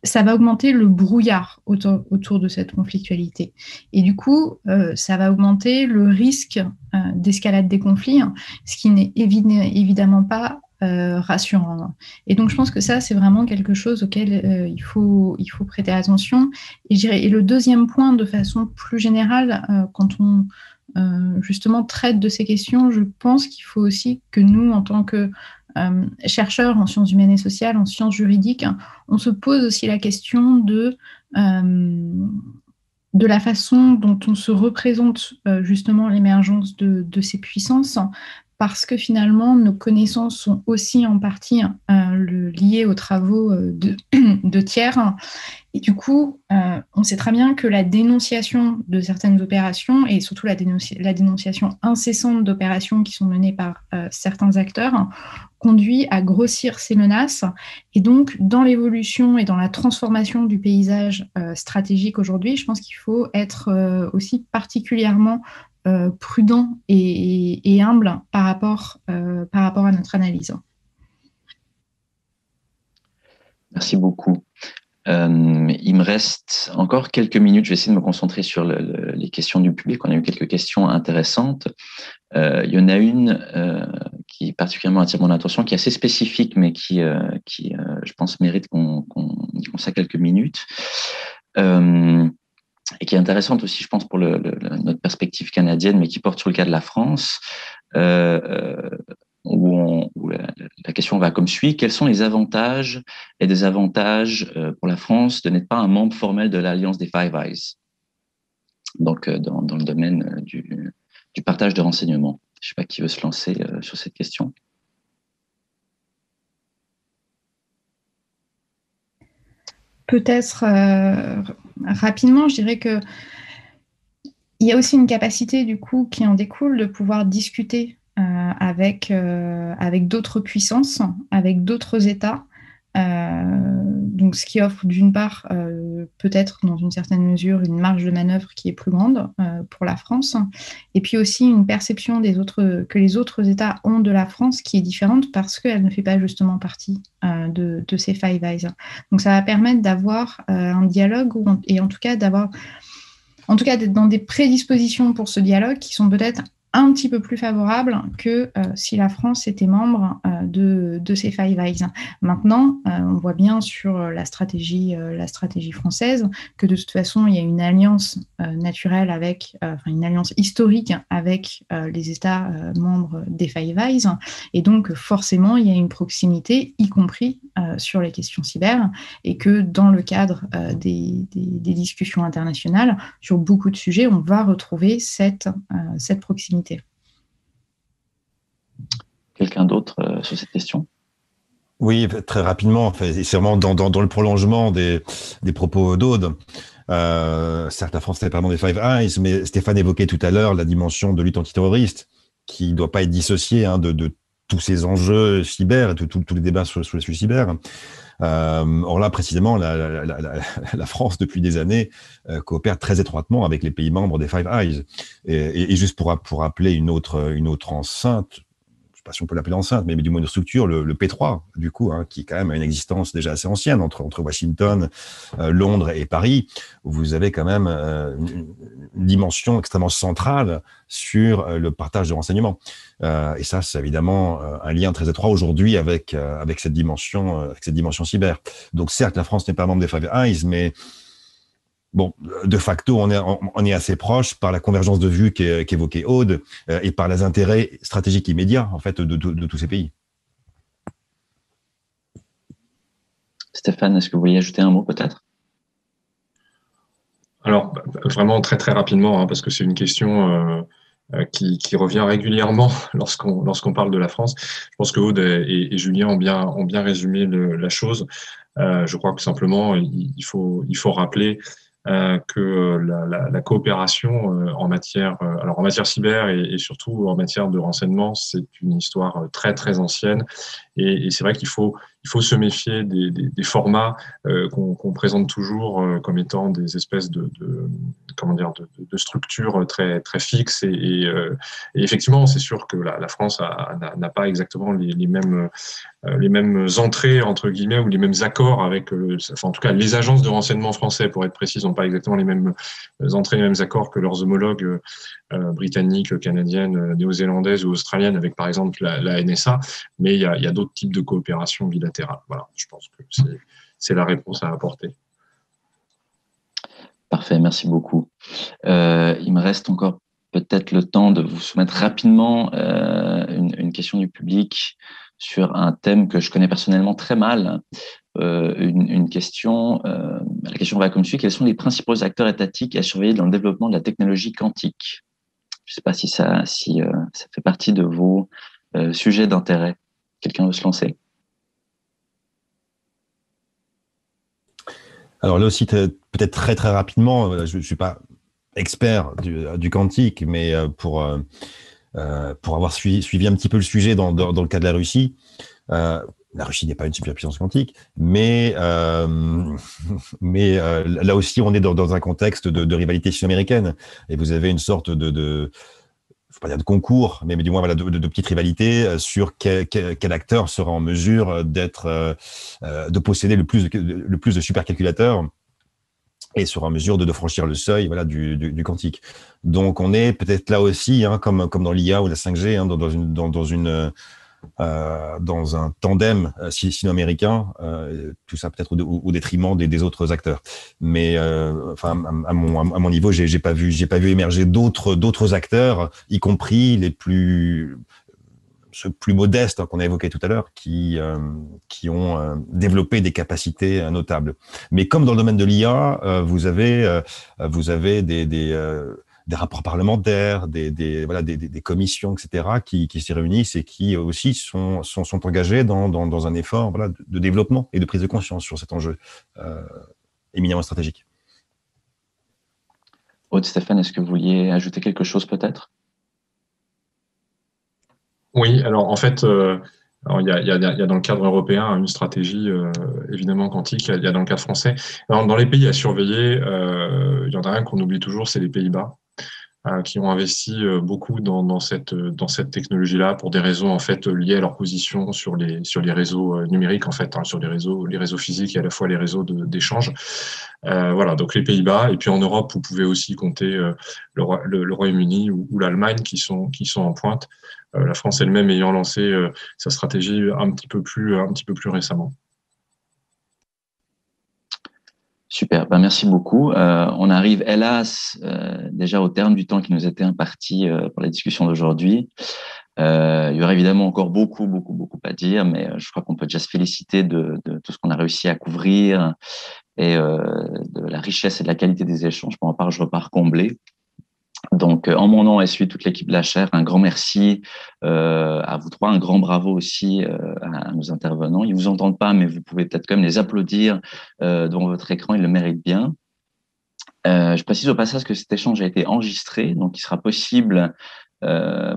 ça va augmenter le brouillard autour de cette conflictualité. Et du coup, ça va augmenter le risque d'escalade des conflits, ce qui n'est évidemment pas rassurant. Et donc, je pense que ça, c'est vraiment quelque chose auquel il faut prêter attention. Et le deuxième point, de façon plus générale, quand on justement traite de ces questions, je pense qu'il faut aussi que nous, en tant que chercheurs en sciences humaines et sociales, en sciences juridiques, on se pose aussi la question de la façon dont on se représente justement l'émergence de ces puissances, parce que finalement, nos connaissances sont aussi en partie liées aux travaux de tiers. Et du coup, on sait très bien que la dénonciation de certaines opérations, et surtout la dénonciation incessante d'opérations qui sont menées par certains acteurs, conduit à grossir ces menaces. Et donc, dans l'évolution et dans la transformation du paysage stratégique aujourd'hui, je pense qu'il faut être aussi particulièrement prudent et humble par rapport à notre analyse. Merci beaucoup. Il me reste encore quelques minutes. Je vais essayer de me concentrer sur les questions du public. On a eu quelques questions intéressantes. Il y en a une qui particulièrement attire mon attention, qui est assez spécifique, mais qui je pense, mérite qu'on y consacre quelques minutes. Et qui est intéressante aussi, je pense, pour notre perspective canadienne, mais qui porte sur le cas de la France, où la question va comme suit. Quels sont les avantages et désavantages pour la France de n'être pas un membre formel de l'Alliance des Five Eyes, donc dans le domaine du partage de renseignements? Je ne sais pas qui veut se lancer sur cette question. Peut-être rapidement, je dirais que il y a aussi une capacité du coup qui en découle de pouvoir discuter avec d'autres puissances, avec d'autres États. Donc, ce qui offre d'une part peut-être dans une certaine mesure une marge de manœuvre qui est plus grande pour la France, et puis aussi une perception que les autres États ont de la France qui est différente parce qu'elle ne fait pas justement partie de ces Five Eyes. Donc, ça va permettre d'avoir un dialogue et en tout cas d'être dans des prédispositions pour ce dialogue qui sont peut-être un petit peu plus favorable que si la France était membre de ces Five Eyes. Maintenant, on voit bien sur la stratégie française que de toute façon, il y a une alliance naturelle une alliance historique avec les États membres des Five Eyes, et donc forcément, il y a une proximité, y compris sur les questions cyber, et que dans le cadre des discussions internationales, sur beaucoup de sujets, on va retrouver cette proximité. Quelqu'un d'autre sur cette question? Oui, très rapidement, c'est vraiment dans le prolongement des propos d'Aude. Certes, la France n'est pas membre des Five Eyes, mais Stéphane évoquait tout à l'heure la dimension de lutte antiterroriste qui ne doit pas être dissociée de tous ces enjeux cyber et tous les débats sur le sujet cyber. Or là, précisément, la France, depuis des années, coopère très étroitement avec les pays membres des Five Eyes. Et juste pour rappeler une autre enceinte, je ne sais pas si on peut l'appeler enceinte, mais du moins une structure, le P3, du coup, qui quand même a une existence déjà assez ancienne entre Washington, Londres et Paris, où vous avez quand même une dimension extrêmement centrale sur le partage de renseignements. Et ça, c'est évidemment un lien très étroit aujourd'hui avec cette dimension cyber. Donc certes, la France n'est pas membre des Five Eyes, mais bon, de facto, on est assez proche par la convergence de vues qu'évoquait Aude et par les intérêts stratégiques immédiats en fait de tous ces pays. Stéphane, est-ce que vous vouliez ajouter un mot peut-être? Alors, vraiment très très rapidement, parce que c'est une question qui revient régulièrement lorsqu'on parle de la France. Je pense que Aude et Julien ont bien résumé la chose. Je crois que simplement il faut rappeler que la coopération en matière cyber et surtout en matière de renseignement, c'est une histoire très très ancienne, et c'est vrai qu'il faut il faut se méfier des formats qu'on présente toujours comme étant des espèces de structures très très fixes et effectivement c'est sûr que la France n'a pas exactement les mêmes entrées entre guillemets ou les mêmes accords avec en tout cas les agences de renseignement français pour être précis n'ont pas exactement les mêmes entrées, les mêmes accords que leurs homologues britanniques, canadiennes, néo-zélandaises ou australiennes avec par exemple la NSA, mais il y a d'autres types de coopération bilatérale. Voilà, je pense que c'est la réponse à apporter. Parfait, merci beaucoup. Il me reste encore peut-être le temps de vous soumettre rapidement une question du public sur un thème que je connais personnellement très mal. La question va comme suit: quels sont les principaux acteurs étatiques à surveiller dans le développement de la technologie quantique? Je ne sais pas si ça fait partie de vos sujets d'intérêt. Quelqu'un veut se lancer? Alors là aussi, peut-être très très rapidement, je ne suis pas expert du quantique, mais pour avoir suivi un petit peu le sujet dans le cas de la Russie, la Russie n'est pas une superpuissance quantique, mais là aussi, on est dans un contexte de rivalité sino-américaine, et vous avez une sorte faut pas dire de concours, mais du moins voilà, de petites rivalités sur quel acteur sera en mesure de posséder le plus de supercalculateurs et sera en mesure de franchir le seuil voilà, du quantique. Donc on est peut-être là aussi, hein, comme dans l'IA ou la 5G, hein, dans un tandem sino-américain, tout ça peut-être au détriment des autres acteurs. Mais enfin, à mon niveau, j'ai pas vu émerger d'autres acteurs, y compris ceux plus modestes, hein, qu'on a évoqués tout à l'heure, qui ont développé des capacités notables. Mais comme dans le domaine de l'IA, vous avez des rapports parlementaires, des commissions, etc., qui s'y réunissent et qui aussi sont engagés dans un effort voilà, de développement et de prise de conscience sur cet enjeu éminemment stratégique. Aude, Stéphane, est-ce que vous vouliez ajouter quelque chose peut-être? Oui, alors en fait, il y a dans le cadre européen une stratégie évidemment quantique, il y a dans le cadre français. Alors, dans les pays à surveiller, il y en a un qu'on oublie toujours, c'est les Pays-Bas, qui ont investi beaucoup dans cette technologie-là pour des raisons en fait liées à leur position sur les réseaux numériques en fait, hein, sur les réseaux physiques et à la fois les réseaux d'échange. Voilà, donc les Pays-Bas, et puis en Europe, vous pouvez aussi compter le Royaume-Uni ou l'Allemagne qui sont en pointe. La France elle-même ayant lancé sa stratégie un petit peu plus récemment. Super, ben merci beaucoup. On arrive hélas déjà au terme du temps qui nous était imparti pour la discussion d'aujourd'hui. Il y aurait évidemment encore beaucoup à dire, mais je crois qu'on peut déjà se féliciter de tout ce qu'on a réussi à couvrir et de la richesse et de la qualité des échanges. Pour ma part, je repars comblé. Donc, en mon nom et celui de toute l'équipe de la chaire, un grand merci à vous trois, un grand bravo aussi à nos intervenants. Ils vous entendent pas, mais vous pouvez peut-être quand même les applaudir devant votre écran, ils le méritent bien. Je précise au passage que cet échange a été enregistré, donc il sera possible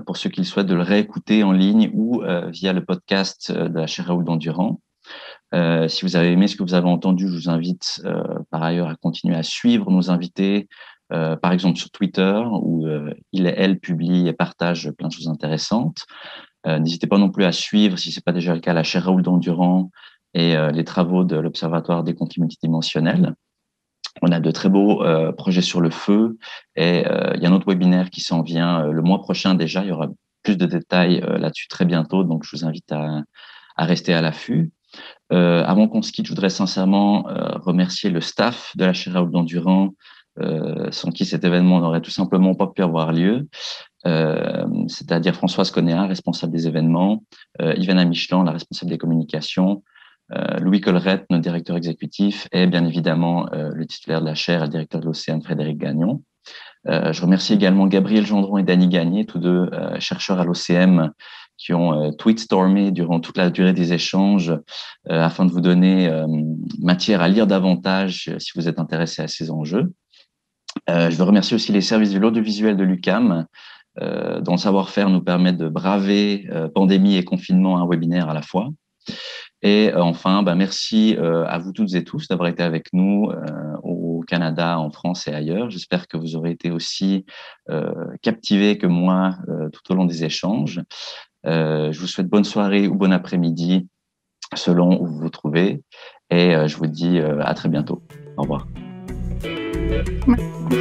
pour ceux qui le souhaitent de le réécouter en ligne ou via le podcast de la chaire Raoul Dandurand. Si vous avez aimé ce que vous avez entendu, je vous invite par ailleurs à continuer à suivre nos invités, par exemple sur Twitter, où il et elle publient et partagent plein de choses intéressantes. N'hésitez pas non plus à suivre, si ce n'est pas déjà le cas, la chaire Raoul Dandurand et les travaux de l'Observatoire des conflits multidimensionnels. On a de très beaux projets sur le feu et il y a un autre webinaire qui s'en vient le mois prochain déjà. Il y aura plus de détails là-dessus très bientôt, donc je vous invite à rester à l'affût. Avant qu'on se quitte, je voudrais sincèrement remercier le staff de la chaire Raoul Dandurand, sans qui cet événement n'aurait tout simplement pas pu avoir lieu, c'est-à-dire Françoise Conéa, responsable des événements, Ivana Michelin, la responsable des communications, Louis Collerette, notre directeur exécutif, et bien évidemment le titulaire de la chaire et le directeur de l'OCM, Frédéric Gagnon. Je remercie également Gabriel Gendron et Dany Gagné, tous deux chercheurs à l'OCM, qui ont tweetstormé durant toute la durée des échanges afin de vous donner matière à lire davantage si vous êtes intéressé à ces enjeux. Je veux remercier aussi les services de l'audiovisuel de l'UQAM, dont le savoir-faire nous permet de braver pandémie et confinement à un webinaire à la fois. Et enfin, merci à vous toutes et tous d'avoir été avec nous au Canada, en France et ailleurs. J'espère que vous aurez été aussi captivés que moi tout au long des échanges. Je vous souhaite bonne soirée ou bon après-midi selon où vous vous trouvez. Et je vous dis à très bientôt. Au revoir. Merci.